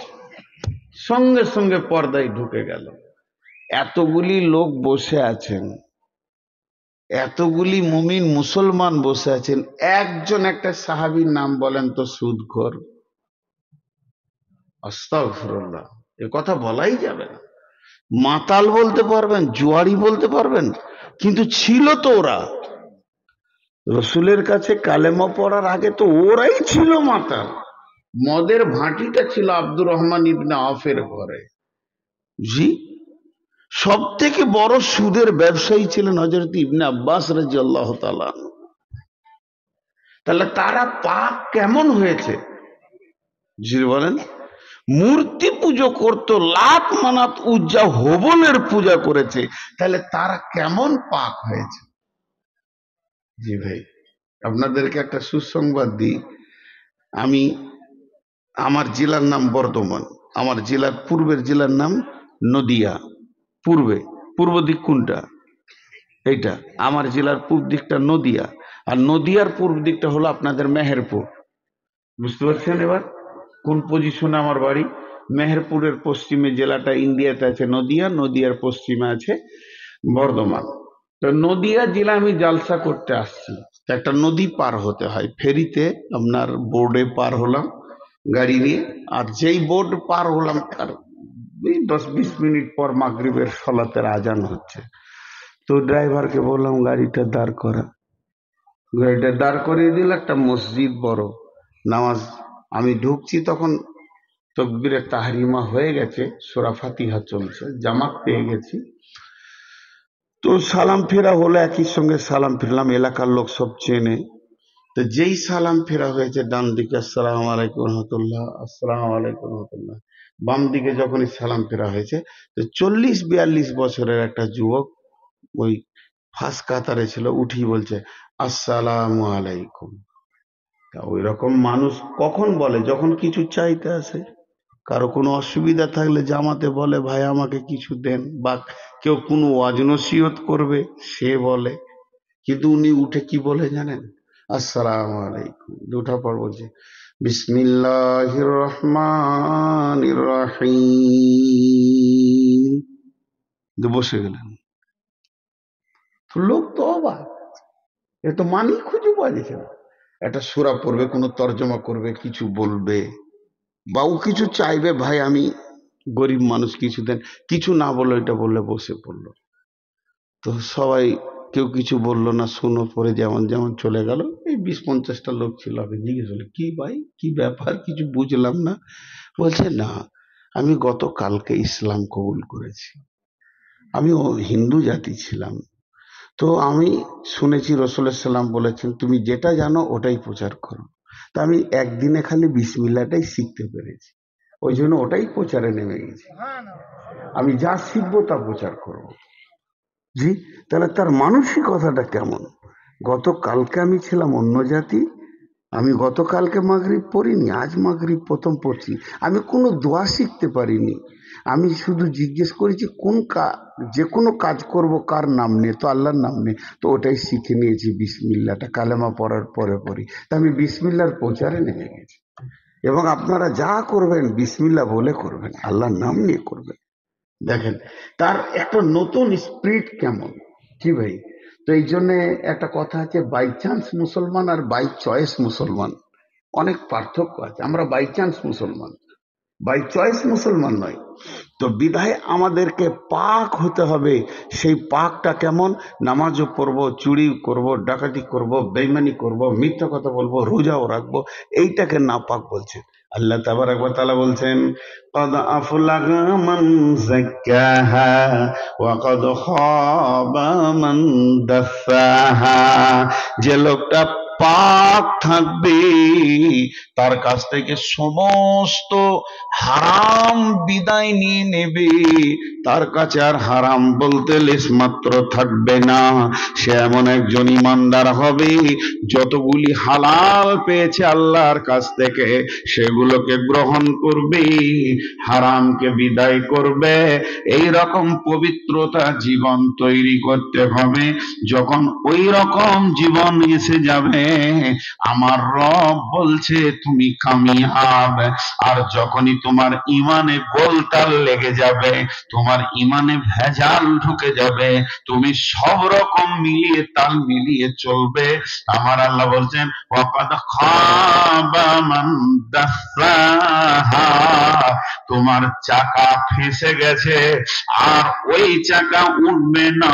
সঙ্গে সঙ্গে পর্দায় ঢুকে গেল। এতগুলি লোক বসে আছেন, এতগুলি মুমিন মুসলমান বসে আছেন, একজন একটা সাহাবীর নাম বলেন তো সুদখোর। আস্তাগফিরুল্লাহ, এ কথা বলাই যাবে না। মাতাল বলতে পারবেন, জুয়ারি বলতে পারবেন, কিন্তু ছিল তো ওরা। রসুলের কাছে কালেমা পড়ার আগে তো ওরাই ছিল মাতাল। মদের ভাটিটা ছিল আব্দুর রহমান ইবনে আওফের ঘরে। জি, সব থেকে বড় সুদের ব্যবসায়ী ছিলেন হযরত ইবনে আব্বাস রাদিয়াল্লাহু তাআলা আনহু। তাহলে তারা পাক কেমন হয়েছে? জি বলেন। মূর্তি পুজো করতো, লাত মানাত উজ্জা হবলের পূজা করেছে, তাহলে তারা কেমন পাক হয়েছে? জি ভাই, আপনাদেরকে একটা সুসংবাদ দিই। আমার জেলার নাম বর্ধমান, আমার জেলার পূর্বের জেলার নাম নদিয়া। পূর্ব দিক কোনটা? এইটা আমার জেলার পূর্ব দিকটা নদিয়া, আর নদিয়ার পূর্ব দিকটা হলো আপনাদের মেহেরপুর। বুঝতে পারছেন এবার কোন পজিশনে আমার বাড়ি? মেহেরপুরের পশ্চিমে জেলাটা ইন্ডিয়াতে আছে নদিয়া, নদিয়ার পশ্চিমে আছে বর্ধমান। তো নদিয়া জেলা আমি জালসা করতে আসছি, একটা নদী পার হতে হয় ফেরিতে, আপনার বোর্ডে পার হলাম গাড়ি নিয়ে। আর যেই বোর্ড পার হলাম তার 10-20 মিনিট পর মাগরিবের সালাতের আজান হচ্ছে। তো ড্রাইভারকে বললাম গাড়িটা দাঁড় করা। গাড়িটা দাঁড় করিয়ে দিল, একটা মসজিদ বড়, নামাজ আমি ঢুকছি তখন তাকবীরে তাহরিমা হয়ে গেছে, সূরা ফাতিহা চলছে, জামাত পেয়ে গেছি। তো সালাম ফেরা হলো, একই সঙ্গে সালাম ফিরলাম, এলাকার লোক সব চেনে। তো যেই সালাম ফেরা হয়েছে ডান দিকে আসসালামু আলাইকুম রহমতুল্লাহ, আসসালামু আলাইকুম রহমতুল্লাহ, বাম দিকে যখনই সালাম ফেরা হয়েছে, তো 40-42 বছরের একটা যুবক ওই ফার্স্ট কাতারে ছিল, উঠি বলছে আসসালামু আলাইকুম। ওই রকম মানুষ কখন বলে? যখন কিছু চাইতে আসে, কারো কোনো অসুবিধা থাকলে জামাতে বলে ভাই আমাকে কিছু দেন, বা কেউ কোনো ওয়াজ নসিহত করবে সে বলে। কিন্তু উনি উঠে কি বলে জানেন? আসসালামু আলাইকুম। উঠার পর বলছে বিসমিল্লাহির রহমানির রহিম। বসে গেলেন। তো লোক তো অবাক, এ তো মানি খুঁজে পাওয়া যাচ্ছে না। একটা সূরা পড়বে, কোনো তর্জমা করবে, কিছু বলবে, বা ও কিছু চাইবে, ভাই আমি গরিব মানুষ কিছু দেন, কিছু না বললো, এটা বললে বসে পড়লো। তো সবাই কেউ কিছু বললো না, শুনো পরে যেমন যেমন চলে গেল। এই 20-50টা লোক ছিল। আমি জিজ্ঞেস করলাম, কি ভাই কি ব্যাপার, কিছু বুঝলাম না। বলছে না, আমি গতকালকে ইসলাম কবুল করেছি। আমি হিন্দু জাতি ছিলাম, তো আমি শুনেছি রাসূলুল্লাহ সাল্লাম বলেছেন তুমি যেটা জানো ওটাই প্রচার করো। তা আমি একদিনে খালি বিসমিল্লাহটাই শিখতে পেরেছি, ওই জন্য ওটাই প্রচারে নেমে গেছি। আমি যা শিখবো তা প্রচার করবো। জি, তাহলে তার মানসিকতাটা কেমন? গতকালকে আমি ছিলাম অন্য জাতি, আমি গতকালকে মাগরিব পড়িনি, আজ মাগরিব প্রথম পড়ছি। আমি কোনো দোয়া শিখতে পারিনি, আমি শুধু জিজ্ঞেস করেছি কোন যে কোনো কাজ করব কার নাম নিয়ে, তো আল্লাহর নাম নিয়ে, তো ওটাই শিখে নিয়েছি বিসমিল্লাহটা কালেমা পড়ার পরে পড়ি। তা আমি বিসমিল্লাহর প্রচারে নেমে গেছি। এবং আপনারা যা করবেন বিসমিল্লাহ বলে করবেন, আল্লাহর নাম নিয়ে করবেন। দেখেন তার একটা নতুন স্পিরিট কেমন। কি ভাই, তো এই জন্য একটা কথা আছে, বাই চান্স মুসলমান আর বাই চয়েস মুসলমান, অনেক পার্থক্য আছে। আমরা বাই চান্স মুসলমান, বাই চয়েস মুসলমান নয়। তো বিধায় আমাদেরকে পাক হতে হবে। সেই পাকটা কেমন? নামাজও পড়বো, চুরি করব, ডাকাতি করব, বেঈমানি করব, মিথ্যা কথা বলবো, রোজাও রাখবো, এইটাকে নাপাক বলছে। আল্লাহ তাবারক ওয়া তাআলা বলছেন, قد أفلح من زكاها وقد خاب من دساها। যে লোকটা পাক থাকবে তার কাছ থেকে সমস্ত হারাম বিদায় নিয়ে নেবে, তার কাছে আর হারাম বলতে লেশমাত্র থাকবে না। সে এমন একজন ইমানদার হবে যতগুলি হালাল পেয়েছে আল্লাহর কাছ থেকে সেগুলোকে গ্রহণ করবে, হারামকে বিদায় করবে। এই রকম পবিত্রতা জীবন তৈরি করতে হবে। যখন ওই রকম জীবন এসে যাবে আমার রব বলছে তুমি কামিয়াব। আর যখনই তোমার ইমানে গোলতাল লেগে যাবে, তোমার ইমানে ভেজাল ঢুকে যাবে, তুমি সব রকম মিলিয়ে তাল মিলিয়ে চলবে, আমার আল্লাহ বলছেন ওয়াকাদ খাবা মান দাসাহা, তোমার চাকা ফেঁসে গেছে আর ওই চাকা উঠবে না,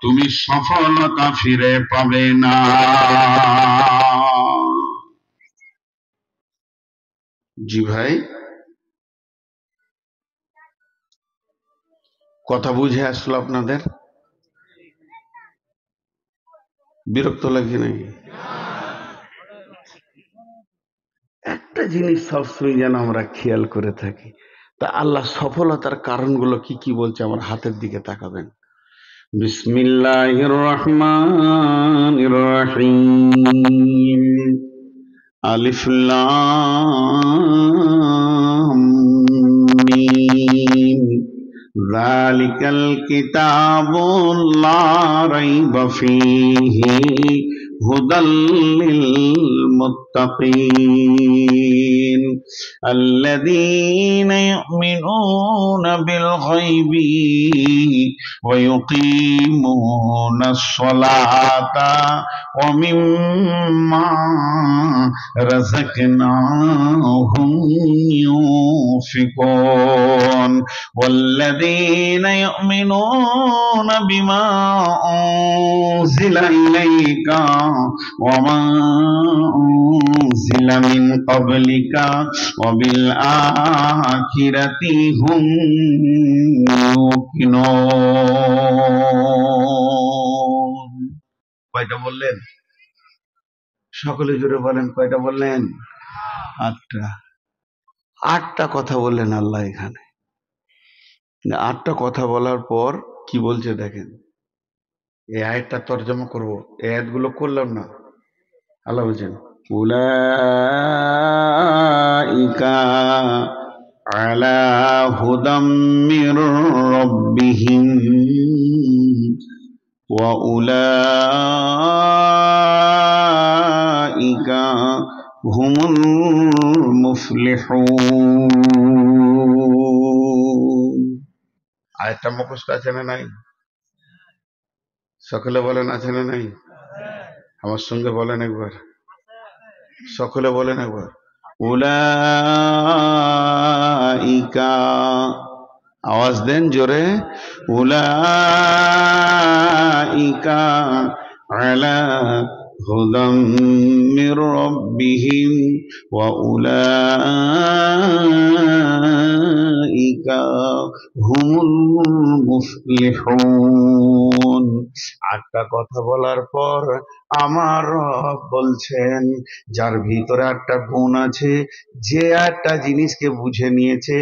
তুমি সফলতা ফিরে পাবে না। জি ভাই, কথা বুঝে আসলো আপনাদের? বিরক্ত লাগে নাকি? একটা জিনিস সবসময় যেন আমরা খেয়াল করে থাকি, তা আল্লাহ সফলতার কারণগুলো কি কি বলছে আমার হাতের দিকে তাকাবেন। বিসমিল্লাহির রহমানির রহিম, আলিফ লাম মিম, যালিকাল কিতাবু লা রাইবা ফীহি হুদাল লিল মুত্তাকিন আল্লাযীনা ইউমিনুনা বিল গায়বি ওয়া ইউকিমুনাস সালাতা ওয়া মিম্মা রাযাকনাহুম ইউনফিকুন والذين يؤمنون بما أنزل إليك وما أنزل من قبلك وبالآخرة هم يوقنون। কয়টা বললেন? সকলে জুড়ে বলেন, কয়টা বললেন? 8টা। 8টা কথা বললেন আল্লাহ এখানে। 8টা কথা বলার পর কি বলছে দেখেন। এই আয়াতটা তর্জমা করবো, এই আয়াতগুলো করলাম না। আল্লাহ বলছেন উলাইকা আলা হুদাম মির রাব্বিহিম ওয়া উলাইকা হুমুল মুফলিহুন। আরেকটা মুখস্থ আছে না নাই? সকলে বলেন আছে না নাই? আমার সঙ্গে বলেন একবার, সকলে বলেন একবার। উলাইকা, আওয়াজ দেন জোরে। উলাইকা আলা হুদাম মির রাব্বিহিম ওয়া উলাইকা হুমুল মুফলিহুন। একটা কথা বলার পর আমার রব বলছেন, যার ভিতরে একটা গুণ আছে, যে একটা জিনিসকে বুঝে নিয়েছে,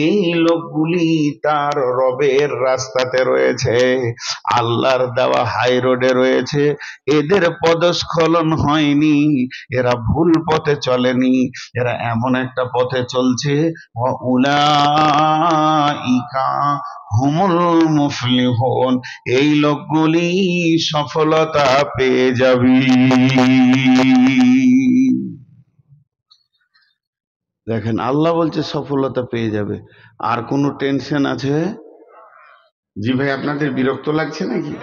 এই লোকগুলি তার রবের রাস্তাতে রয়েছে, আল্লাহর দেওয়া হাই রোডে রয়েছে। এদের পদস্খলন হয়নি, এরা ভুল পথে চলেনি, এরা এমন একটা পথে চলছে। উলাইকা হুমুল মুফলিহুন, এই লোকগুলি সফলতা পেয়ে যাবে। দেখেন, আল্লাহ বলছে সফলতা পেয়ে যাবে। আর কোনো টেনশন আছে? জি ভাই, আপনাদের বিরক্ত লাগছে নাকি?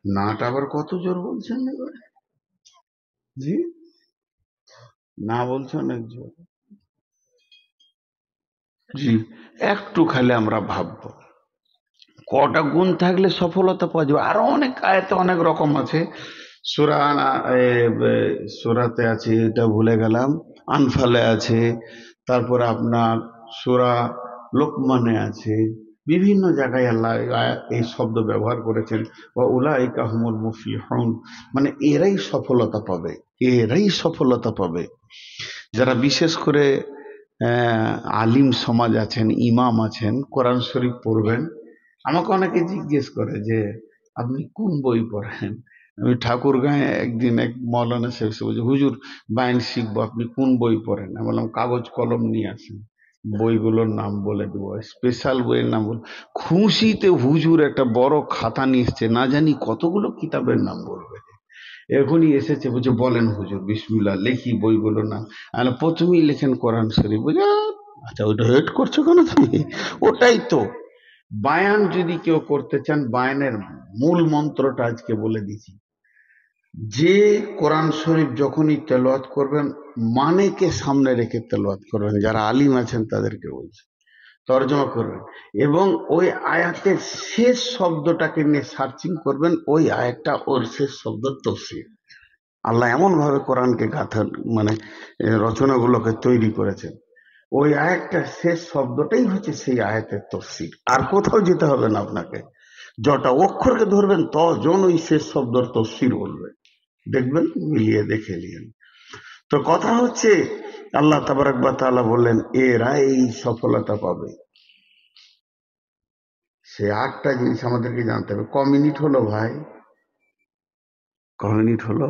নাটা আবার কত জোর বলছেন এবারে? জি, না বলছে অনেক জোর। জি, একটু খালি আমরা ভাববো কটা গুণ থাকলে সফলতা পাওয়া যাবে। আরো অনেক আয়াতে অনেক রকম আছে। সূরা সূরাতে আছে, এটা ভুলে গেলাম, আনফালে আছে, তারপরে আপনার সূরা লোকমানে আছে, বিভিন্ন জায়গায় আল্লাহ এই শব্দ ব্যবহার করেছেন। ওয়া উলাইকা হুমুল মুফলিহুন, মানে এরাই সফলতা পাবে, এরাই সফলতা পাবে। যারা বিশেষ করে আলিম সমাজ আছেন, ইমাম আছেন, কোরআন শরীফ পড়বেন। আমাকে অনেকে জিজ্ঞেস করে যে আপনি কোন বই পড়েন। আমি ঠাকুরগাঁয়ে একদিন এক মৌলানা সাহেব এসে বলছে, হুজুর বাইন শিখবো, আপনি কোন বই পড়েন? আমি বললাম কাগজ কলম নিয়ে আসেন, বইগুলোর নাম বলে দেবো, স্পেশাল বইয়ের নাম বল। খুশিতে হুজুর একটা বড় খাতা নিয়ে এসছে, না জানি কতগুলো কিতাবের নাম বলবে। এখনই এসেছে, বলছে বলেন হুজুর, বিসমিল্লাহ, লিখি বইগুলোর নাম। আর প্রথমেই লেখেন কোরআন শরীফ। বলছে আচ্ছা, ওইটা হেড করছো কেন তুমি? ওটাই তো বায়ান। যদি কেউ করতে চান, বায়ানের মূল মন্ত্রটা আজকে বলে দিচ্ছি। যে কোরআন শরীফ যখনই তেলাওয়াত করবেন, মানেকে সামনে রেখে তেলাওয়াত করবেন। যারা আলিম আছেন তাদেরকে বলছে, তর্জমা করবেন, এবং ওই আয়াতের শেষ শব্দটাকে নিয়ে সার্চিং করবেন। ওই আয়াতটা ওর শেষ শব্দ তফসির। আল্লাহ এমন ভাবে কোরআনকে গাথা, মানে রচনাগুলোকে তৈরি করেছেন, ওই আয়াতটার শেষ শব্দটাই হচ্ছে সেই আয়াতের তফসির। আর কোথাও যেতে হবে না আপনাকে, যটা অক্ষরকে ধরবেন তজন ওই শেষ শব্দর তফসির বলবে, দেখবেন, মিলিয়ে দেখে নিন। তো কথা হচ্ছে, আল্লাহ তাবারক ওয়া তাআলা বললেন এরাই সফলতা পাবে। সে আটটা জিনিস আমাদেরকে জানতে হবে। ক মিনিট হলো ভাই? ক মিনিট হলো?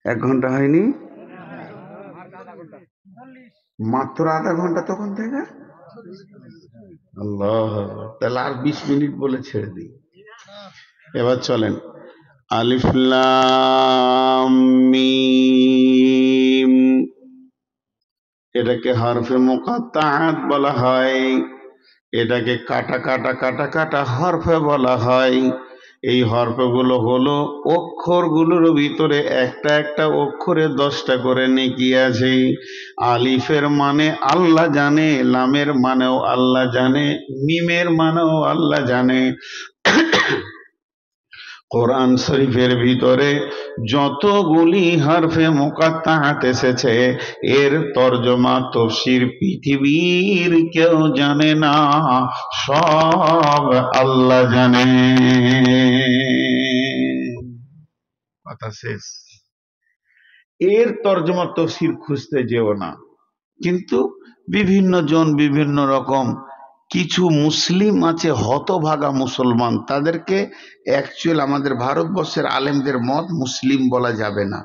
1 ঘন্টা হয়নি? মাত্র আধা ঘন্টা তখন থেকে। আল্লাহ, তাহলে আর 20 মিনিট বলে ছেড়ে দিই। এবার চলেন, আলিফ লাম মিম, এটাকে হরফে মুকাত্তাআত বলা হয়, এটাকে কাটা কাটা কাটা কাটা হরফে বলা হয়। এই হরফগুলো হলো অক্ষরগুলোর ভিতরে একটা একটা অক্ষরে 10টা করে নেকি আছে। আলিফের মানে আল্লাহ জানে, লামের মানেও আল্লাহ জানে, মিমের মানেও আল্লাহ জানে। কোরআন শরীফের ভিতরে যতগুলি হরফে মুকাত্তাআত এসেছে, এর তরজমা তাফসীর পৃথিবীর কেউ জানে না, সব আল্লাহ জানে। কথা শেষ। এর তরজমা তাফসীর খুঁজতে যেও না। কিন্তু বিভিন্ন জন বিভিন্ন রকম, কিছু মুসলিম আছে হতভাগা মুসলমান, তাদেরকে অ্যাকচুয়াল আমাদের ভারতবর্ষের আলেমদের মত মুসলিম বলা যাবে না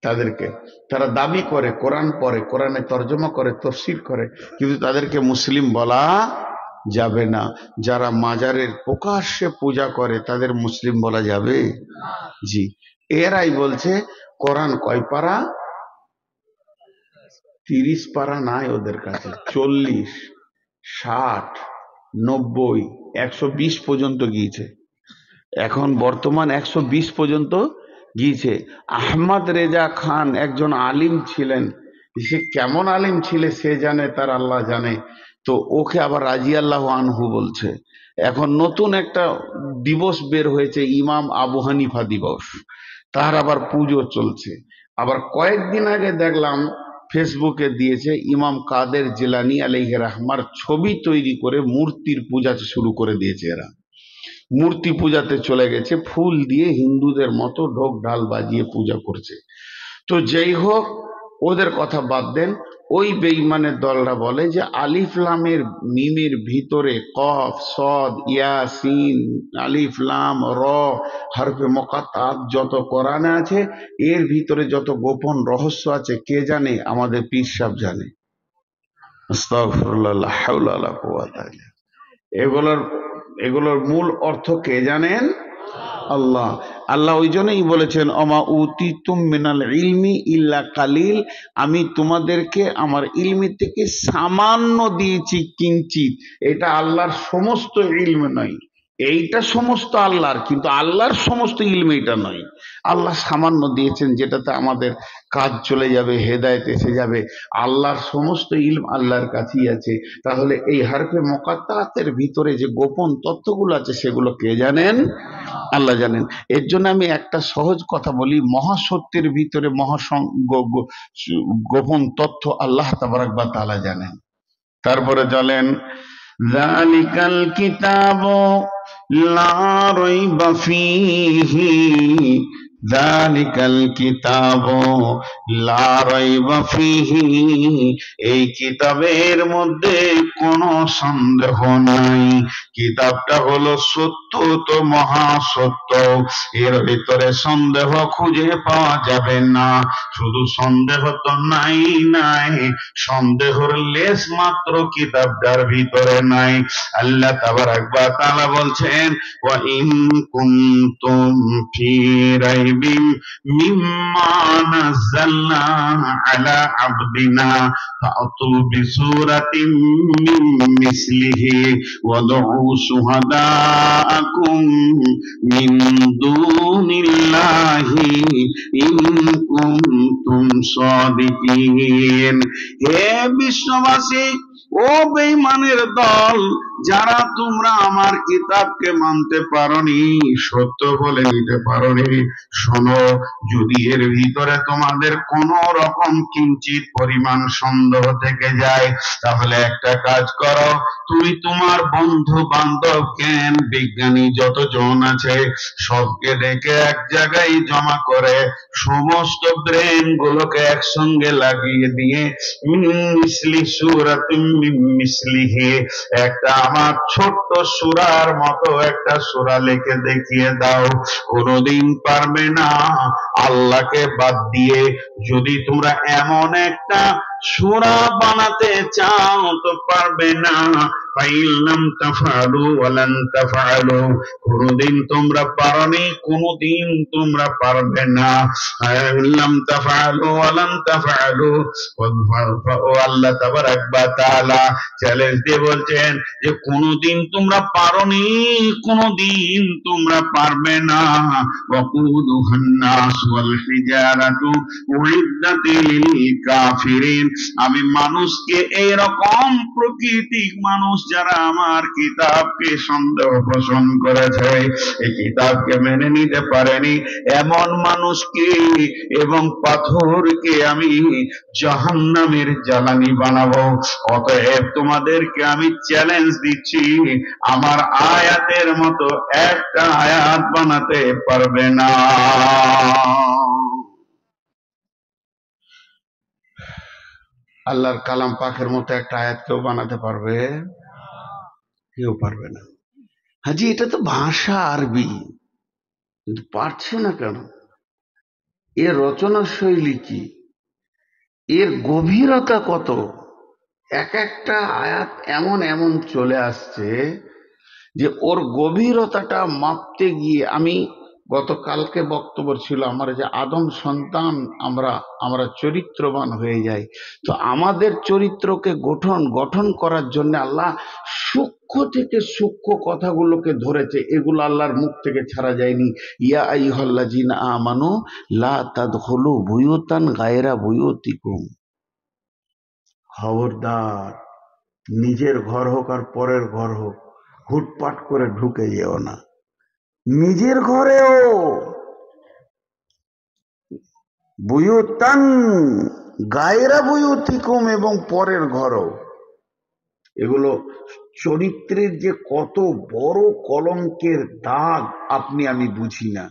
তাদেরকে। তারা দাবি করে কোরআন পড়ে, কোরআনে তর্জমা করে, তফসির করে, কিন্তু তাদেরকে মুসলিম বলা যাবে না। যারা মাজারের প্রকাশ্যে পূজা করে তাদের মুসলিম বলা যাবে? জি, এরাই বলছে কোরআন কয় পারা? 30 পারা নাই ওদের কাছে, 40, 60, 90, 120 পর্যন্ত গিয়েছে। এখন বর্তমান 120 পর্যন্ত গিয়েছে। আহমদ রেজা খান একজন আলিম ছিলেন, সে কেমন আলিম ছিল সে জানে, তার আল্লাহ জানে। তো ওকে আবার রাজিয়াল্লাহু আনহু বলছে। এখন নতুন একটা দিবস বের হয়েছে, ইমাম আবু হানিফা দিবস, তার আবার পুজো চলছে। আবার কয়েকদিন আগে দেখলাম ফেসবুকে দিয়েছে, ইমাম কাদের জিলানী আলাইহি রাহমার ছবি তৈরি করে মূর্তির পূজা শুরু করে দিয়েছে। এরা মূর্তি পূজাতে চলে গেছে, ফুল দিয়ে হিন্দুদের মতো ঢোক ঢাল বাজিয়ে পূজা করছে। তো যেই হোক, ওদের কথা বাদ দেন। ওই বেঈমানের দলরা বলে যে আলিফ লামের মিমের ভিতরে কফ সদ ইয়া সিন আলিফ লাম র হরফে মুকাত্তাত যত কোরআনে আছে, এর ভিতরে যত গোপন রহস্য আছে কে জানে? আমাদের পীর সাহেব জানে। আস্তাগফিরুল্লাহ, লা হাওলা ওয়ালা কুওয়াতা ইল্লা বিল্লাহ। এগুলোর মূল অর্থ কে জানেন? আল্লাহ। আল্লাহ ওই জন্যই বলেছেন, অমা উতিতুম মিনাল ইলমি ইল্লা কালিল, আমি তোমাদেরকে আমার ইলমি থেকে সামান্য দিয়েছি, কিঞ্চিত। এটা আল্লাহর সমস্ত ইলম নয়, এইটা সমস্ত আল্লাহর, কিন্তু আল্লাহর সমস্ত ইলম এটা নয়। আল্লাহ সামান্য দিয়েছেন, যেটাতে আমাদের কাজ চলে যাবে, হেদায়েত এসে যাবে। আল্লাহর সমস্ত ইলম আল্লাহর কাছেই আছে। তাহলে এই হরফে মুকাত্তাতের ভিতরে যে গোপন তথ্যগুলো আছে সেগুলো কে জানেন? আল্লাহ জানেন। এর জন্য আমি একটা সহজ কথা বলি, মহাসত্যের ভিতরে গোপন তথ্য আল্লাহ তাবারাক ওয়া তাআলা জানেন। তারপরে চলেন, যালিকাল কিতাবু লা রাইবা ফীহি, যালিকাল কিতাবু লা রাইবা ফীহি, এই কিতাবের মধ্যে কোনো সন্দেহ নাই। কিতাবটা হলো সত্য, তো মহাসত্য, এর ভিতরে সন্দেহ খুঁজে পাওয়া যাবে না। শুধু সন্দেহ তো নাই, সন্দেহের লেশ মাত্র কিতাবটার ভিতরে নাই। আল্লাহ তাবারাক ওয়া তাআলা বলছেন, ওয়া ইন কুনতুম ফি রাইবিম মিম্মা নাযালনা আলা আবদিনা ফাআতু বিসূরাতিম মিন মিসলিহি ওয়াদউ শুহাদাআকুম মিন দুনিল্লাহি ইন কুনতুম সাদিকিন। হে বিশ্ববাসী, ও বেঈমানের দল, যারা তোমরা আমার কিতাবকে মানতে পারোনি, সত্য বলে নিতে পারোনি, শোনো, যদি এর ভিতরে তোমাদের কোন রকম কিঞ্চিত পরিমাণ সন্দেহ থেকে যায়, তাহলে একটা কাজ করো, তুমি তোমার বন্ধু বান্ধব জ্ঞান বিজ্ঞানী যতজন আছে সবকে ডেকে এক জায়গায় জমা করে সমস্ত ব্রেন গুলোকে একসঙ্গে লাগিয়ে দিয়ে মিসলি সূরাতুম মিন মিসলিহি, একটা আমার ছোট্ট সূরার মতো একটা সূরা লিখে দেখিয়ে দাও। কোনদিন পারবে না আল্লাহকে বাদ দিয়ে। যদি তোমরা এমন একটা সূরা বানাতে চাও তো পারবে না। ফাইলাম তাফআলু ওয়ালান তাফআলু, কোনদিন তোমরা পারোনি, কোনদিন তোমরা পারবে না। ফাইলাম তাফআলু ওয়ালান তাফআলু, ও আল্লাহ তাবারাক ওয়া তাআলা চ্যালেঞ্জ দিয়ে বলছেন যে কোনদিন তোমরা পারোনি, কোনদিন তোমরা পারবে না। ওয়াকুদুহান নাস ওয়াল হিজারাতু উইদ্দাত লিল কাফিরিন, আমি মানুষকে এইরকম প্রাকৃতিক মানুষ যারা আমার কিতাবকে সন্দেহ পোষণ করেছে, এই কিতাবকে মেনে নিতে পারেনি, এমন মানুষকে এবং পাথরকে আমি জাহান্নামের জ্বালানি বানাবো। অতএব তোমাদেরকে আমি চ্যালেঞ্জ দিচ্ছি, আমার আয়াতের মতো একটা আয়াত বানাতে পারবে না। আল্লাহর কালাম পাকের মতো একটা আয়াত কেউ বানাতে পারবে? কেউ পারবে না। হাজি, এটা তো ভাষা আরবি, কিন্তু পারছে না কেন? এর রচনা শৈলী কি, এর গভীরতা কত? এক একটা আয়াত এমন এমন চলে আসছে যে ওর গভীরতাটা মাপতে গিয়ে, আমি গতকালকে বক্তব্য ছিল আমার, যে আদম সন্তান আমরা চরিত্রবান হয়ে যাই। তো আমাদের চরিত্রকে গঠন করার জন্য আল্লাহ সূক্ষ্ম থেকে সূক্ষ্ম কথাগুলোকে ধরেছে, এগুলো আল্লাহর মুখ থেকে ছাড়া যায়নি। ইয়া আইয়ুহাল্লাযীনা আমানু লা তাদখুলু বুয়ুতান গায়রা বুয়ুতিকুম, খবরদার, নিজের ঘর হোক আর পরের ঘর হোক, হুটপাট করে ঢুকে যেও না। নিজের ঘরেও বুয়ুতান গায়রা বুয়ুতিকুম, এবং পরের ঘরও। এগুলো চরিত্রের যে কত বড় কলঙ্কের দাগ আপনি আমি বুঝি না।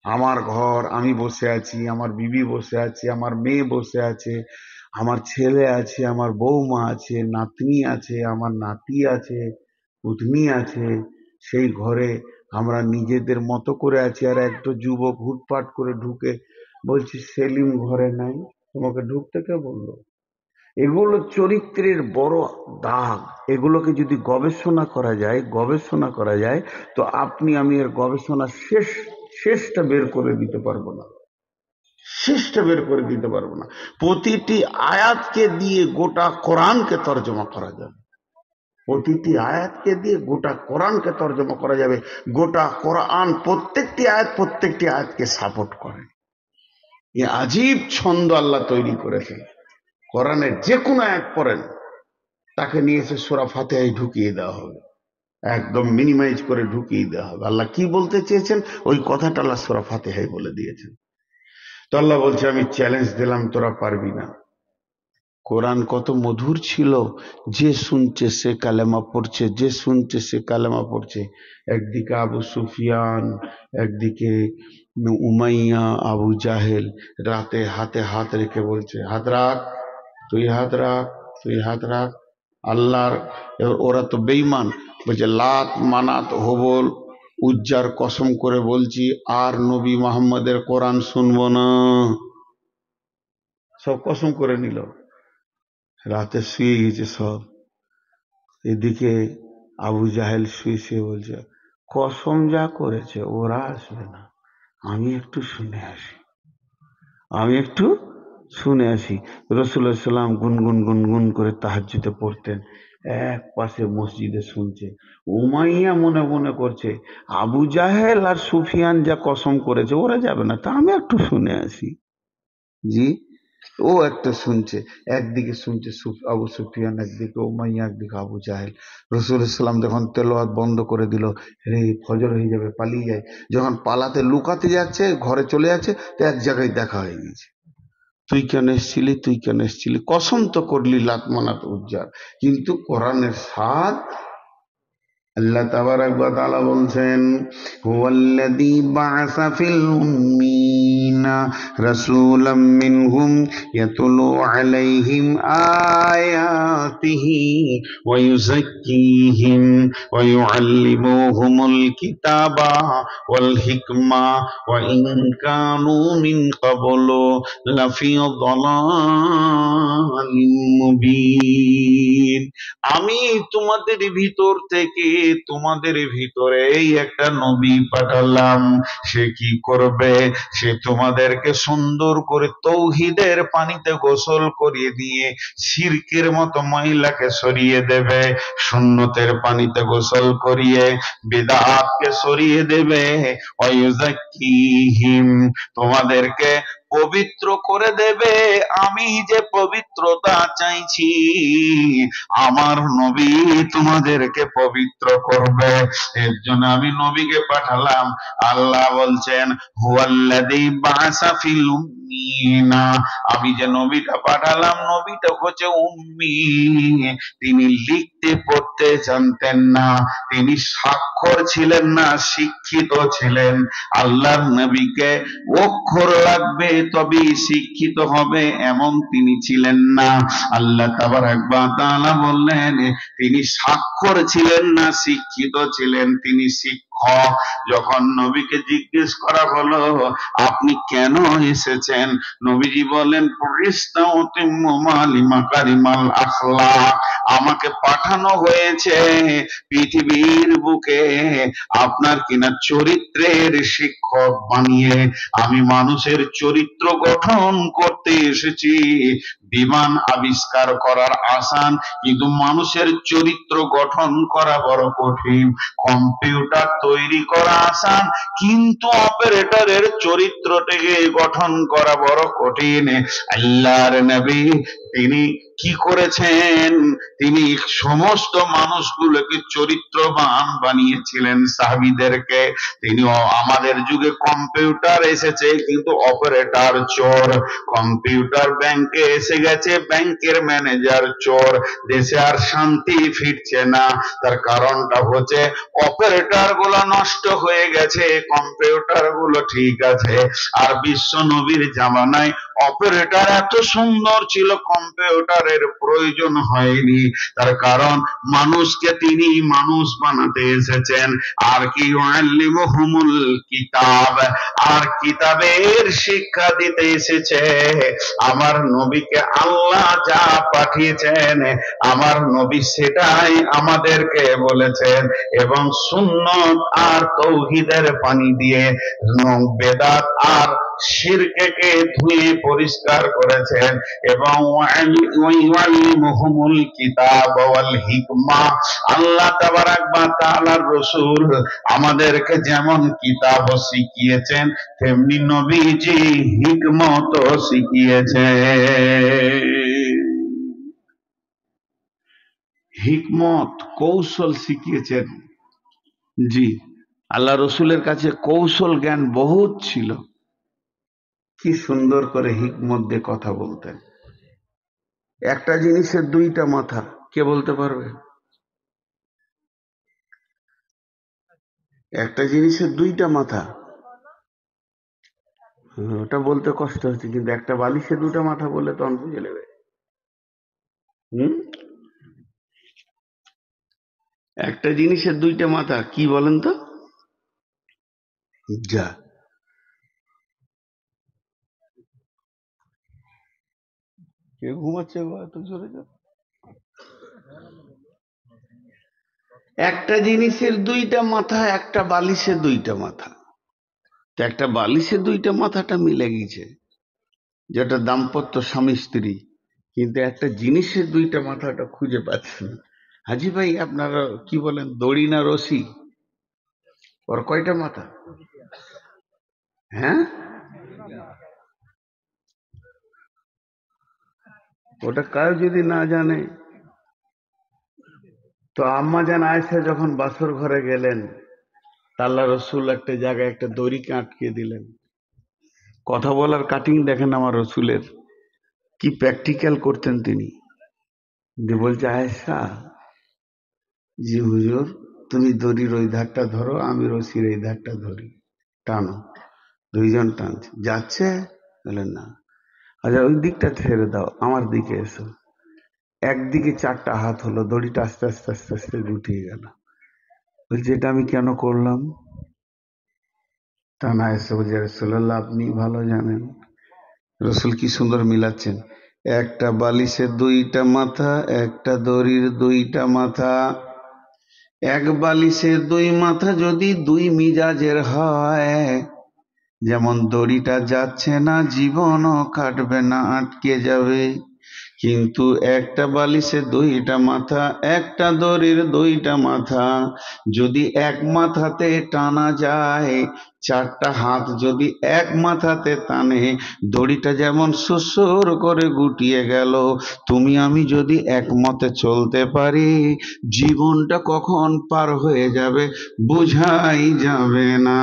আমার ঘর, আমি বসে আছি, আমার বিবি বসে আছে, আমার মেয়ে বসে আছে, আমার ছেলে আছে, আমার বৌমা আছে, নাতনি আছে, আমার নাতি আছে, পুতনি আছে, সেই ঘরে আমরা নিজেদের মতো করে আছি। আর একটা যুবক হুটপাট করে ঢুকে বলছি সেলিম ঘরে নাই, তোমাকে ঢুকতে কে বললো? এগুলো চরিত্রের বড় দাগ। এগুলোকে যদি গবেষণা করা যায় তো আপনি আমি এর গবেষণা শেষটা বের করে দিতে পারবো না, প্রতিটি আয়াতকে দিয়ে গোটা কোরআনকে তর্জমা করা যাবে, গোটা কোরআন প্রত্যেকটি আয়াতকে সাপোর্ট করে। এই আজীব ছন্দ আল্লাহ তৈরি করেছেন। কোরআনের যে কোনো আয়াত পড়েন, তাকে নিয়ে এসে সূরা ফাতিহায় ঢুকিয়ে দেওয়া হবে, একদম মিনিমাইজ করে ঢুকিয়ে দেওয়া হবে। আল্লাহ কি বলতে চেয়েছেন ওই কথাটা আল্লাহ সূরা ফাতিহায় বলে দিয়েছেন। তো আল্লাহ বলছে আমি চ্যালেঞ্জ দিলাম, তোরা পারবি না। কোরআন কত মধুর ছিল, যে শুনছে সে কালেমা পড়ছে, একদিকে আবু সুফিয়ান, একদিকে উমাইয়া, আবু জাহেল, রাতে হাতে হাত রেখে বলছে হাত রাখ, তুই হাত রাখ আল্লাহর। ওরা তো বেঈমান, বলছে লাত মানাত হবল উজ্জার কসম করে বলছি আর নবী মুহাম্মদের কোরআন শুনবো না। সব কসম করে নিল, রাতে শুয়ে গেছে সব। এদিকে আবু জাহেল শুয়ে বলছে কসম যা করেছে ওরা আসবে না, আমি একটু শুনে আসি। রাসূলুল্লাহ সাল্লাম গুনগুন করে তাহাজ্জুদে পড়তেন, এক পাশে মসজিদে শুনছে। উমাইয়া মনে মনে করছে আবু জাহেল আর সুফিয়ান যা কসম করেছে ওরা যাবে না, তা আমি একটু শুনে আসি। জি, ও একটা শুনছে, একদিকে শুনছে আবু সুফিয়ান, একদিকে উমাইয়া, একদিকে আবু জাহেল। রাসূলুল্লাহ সাল্লাম যখন তেলাওয়াত বন্ধ করে দিল, রে ফজর হয়ে যাবে, পালিয়ে যায়, যখন পালাতে লুকাতে যাচ্ছে, ঘরে চলে যাচ্ছে, তো এক জায়গায় দেখা হয়ে গেছে। তুই কেন এসেছিলি, কসম তো করলি লাত মানাত উজ্জার, কিন্তু কোরআনের স্বাদ। আল্লাহ তাবারাক ওয়া তাআলা বলছেন হুয়াল্লাযী বা'আসা ফিল উম্মিয়িনা রাসূলাম মিনহুম ইয়াতলু আলাইহিম আয়াতিহি ওয়া ইউযাক্কিহিম ওয়া ইউআল্লিমুহুমুল কিতাবা ওয়াল হিকমা ওয়া ইন কানু মিন ক্বাবলু লাফি যালালিম মুবিন। আমি তোমাদের ভিতর থেকে তোমাদের ভিতরেই একটা নবী পাঠালাম। সে কি করবে? সে তোমাদেরকে সুন্দর করে তৌহিদের পানিতে গোসল করিয়ে দিয়ে শিরকের মতো ময়লাকে সরিয়ে দেবে, সুন্নতের পানিতে গোসল করিয়ে বিদআতকে সরিয়ে দেবে, ওয়ায়ুযাক্কিহিম, তোমাদেরকে পবিত্র করে দেবে। আমি যে পবিত্রতা চাইছি, আমার নবী তোমাদেরকে পবিত্র করবে, এর জন্য আমি নবীকে পাঠালাম। আল্লাহ বলছেন হুয়াল্লাযী বা'আসা ফিল উম্মিয়িনা, আমি যে নবীটা পাঠালাম, নবীটা হচ্ছে উম্মি। তিনি লিখতে পড়তে জানতেন না, তিনি স্বাক্ষর ছিলেন না, শিক্ষিত ছিলেন। আল্লাহর নবীকে অক্ষর লাগবে তবেই শিক্ষিত হবে এমন তিনি ছিলেন না। আল্লাহ তাবারাক ওয়া তাআলা বললেন তিনি স্বাক্ষর ছিলেন না, শিক্ষিত ছিলেন, তিনি শিক্ষক। যখন নবীকে জিজ্ঞেস করা হলো আপনি কেন এসেছেন, নবীজি বলেন আমাকে পাঠানো হয়েছে পৃথিবীর বুকে আপনার কিনা চরিত্রের শিক্ষক বানিয়ে। আমি মানুষের চরিত্র গঠন করতে এসেছি, বিমান আবিষ্কার করার আসান, কিন্তু মানুষের চরিত্র গঠন করা বড় কঠিন। কম্পিউটার তৈরি করা আসান, কিন্তু অপারেটরের চরিত্রটাকে গঠন করা বড় কঠিন। আল্লাহর নবী তিনি কি করেছেন? তিনি সমস্ত মানুষগুলোকে চরিত্রবান বানিয়েছিলেন, সাহাবীদেরকে। তিনিও আমাদের যুগে কম্পিউটার এসেছে, কিন্তু অপারেটর চোর। কম্পিউটার ব্যাংকে এসে গেছে, ব্যাংকের ম্যানেজার চোর। দেশে আর শান্তি ফিরছে না। তার কারণটা হচ্ছে অপারেটর গুলো নষ্ট হয়ে গেছে, কম্পিউটার গুলো ঠিক আছে। আর বিশ্ব নবীর জামানায় অপারেটর এত সুন্দর ছিল, কম্পিউটারের প্রয়োজন হয়নি। তার কারণ মানুষকে তিনি মানুষ বানাতে এসেছেন। আর কি ইউআল্লিমুহুমুল কিতাব, আর কিতাবের শিক্ষা দিতে এসেছে। আমার নবীকে আল্লাহ যা পাঠিয়েছেন, আমার নবী সেটাই আমাদেরকে বলেছেন। এবং সুন্নত আর তৌহিদের পানি দিয়ে বেদাত আর শিরকে ধুয়ে পরিষ্কার করেছেন। এবং ওয়াইউআল্লিমুহুমুল কিতাব ওয়াল হিকমা, আল্লাহ তাবারাক ওয়া তাআলার রাসূল আমাদেরকে যেমন কিতাব শিখিয়েছেন, তেমনি নবীজি হিকমত শিখিয়েছেন। হিকমত, কৌশল শিখিয়েছেন। জি, আল্লাহ রসুলের কাছে কৌশল জ্ঞান বহুত ছিল। কি সুন্দর করে হিকমত দিয়ে কথা বলতেন। একটা জিনিসের দুইটা মাথা, কে বলতে পারবে? একটা জিনিসের দুইটা মাথা, ওটা বলতে কষ্ট হচ্ছে, কিন্তু একটা বালিশের দুটা মাথা বললে তখন বুঝে নেবে। একটা জিনিসের দুইটা মাথা কি বলেন তো? যা, কে ঘুমাচ্ছে এত জোরে? একটা জিনিসের দুইটা মাথা, একটা বালিশের দুইটা মাথা। একটা বালিশের দুইটা মাথাটা মিলে গেছে, যেটা দাম্পত্য স্বামী স্ত্রী, কিন্তু একটা জিনিসের দুইটা মাথাটা খুঁজে পাচ্ছেন। হাজি ভাই আপনারা কি বলেন, দড়ি না রশি? ওর কয়টা মাথা? হ্যাঁ, ওটা কাউ যদি না জানে তো আম্মা জান আয়েশা যখন বাসর ঘরে গেলেন, আল্লাহ রসুল একটা জায়গায় একটা দড়িকে আটকে দিলেন। কথা বলার কাটিং দেখেন আমার রসুলের, কি প্র্যাকটিক্যাল করতেন তিনি। যে বলছে, আয়েশা, জি হুজুর, তুমি দড়ির ওই ধারটা ধরো, আমি রশির এই ধারটা ধরি, টানো। দুইজন টানছে, যাচ্ছে? বলেন না। আচ্ছা, ওই দিকটা ছেড়ে দাও, আমার দিকে এসো। একদিকে চারটা হাত হলো, দড়িটা আস্তে আস্তে আস্তে আস্তে গুটিয়ে গেল। বলছে, এটা আমি কেন করলাম? তা না এসে বলছে, রাসূলুল্লাহ আপনি ভালো জানেন। রসুল কি সুন্দর মিলাচ্ছেন, একটা বালিশের দুইটা মাথা, একটা দড়ির দুইটা মাথা। এক বালিশের দুই মাথা যদি দুই মিজাজের হয়, যেমন দড়িটা যাচ্ছে না, জীবনও কাটবে না, আটকে যাবে। কিন্তু একটা বালিশের দুইটা মাথা, একটা দড়ির দুইটা মাথা, যদি এক মাথাতে টানা যায়, চারটা হাত যদি এক মাথাতে টানে, দড়িটা যেমন সুসুর করে গুটিয়ে গেল। তুমি আমি যদি একমতে চলতে পারি, জীবনটা কখন পার হয়ে যাবে বোঝাই যাবে না।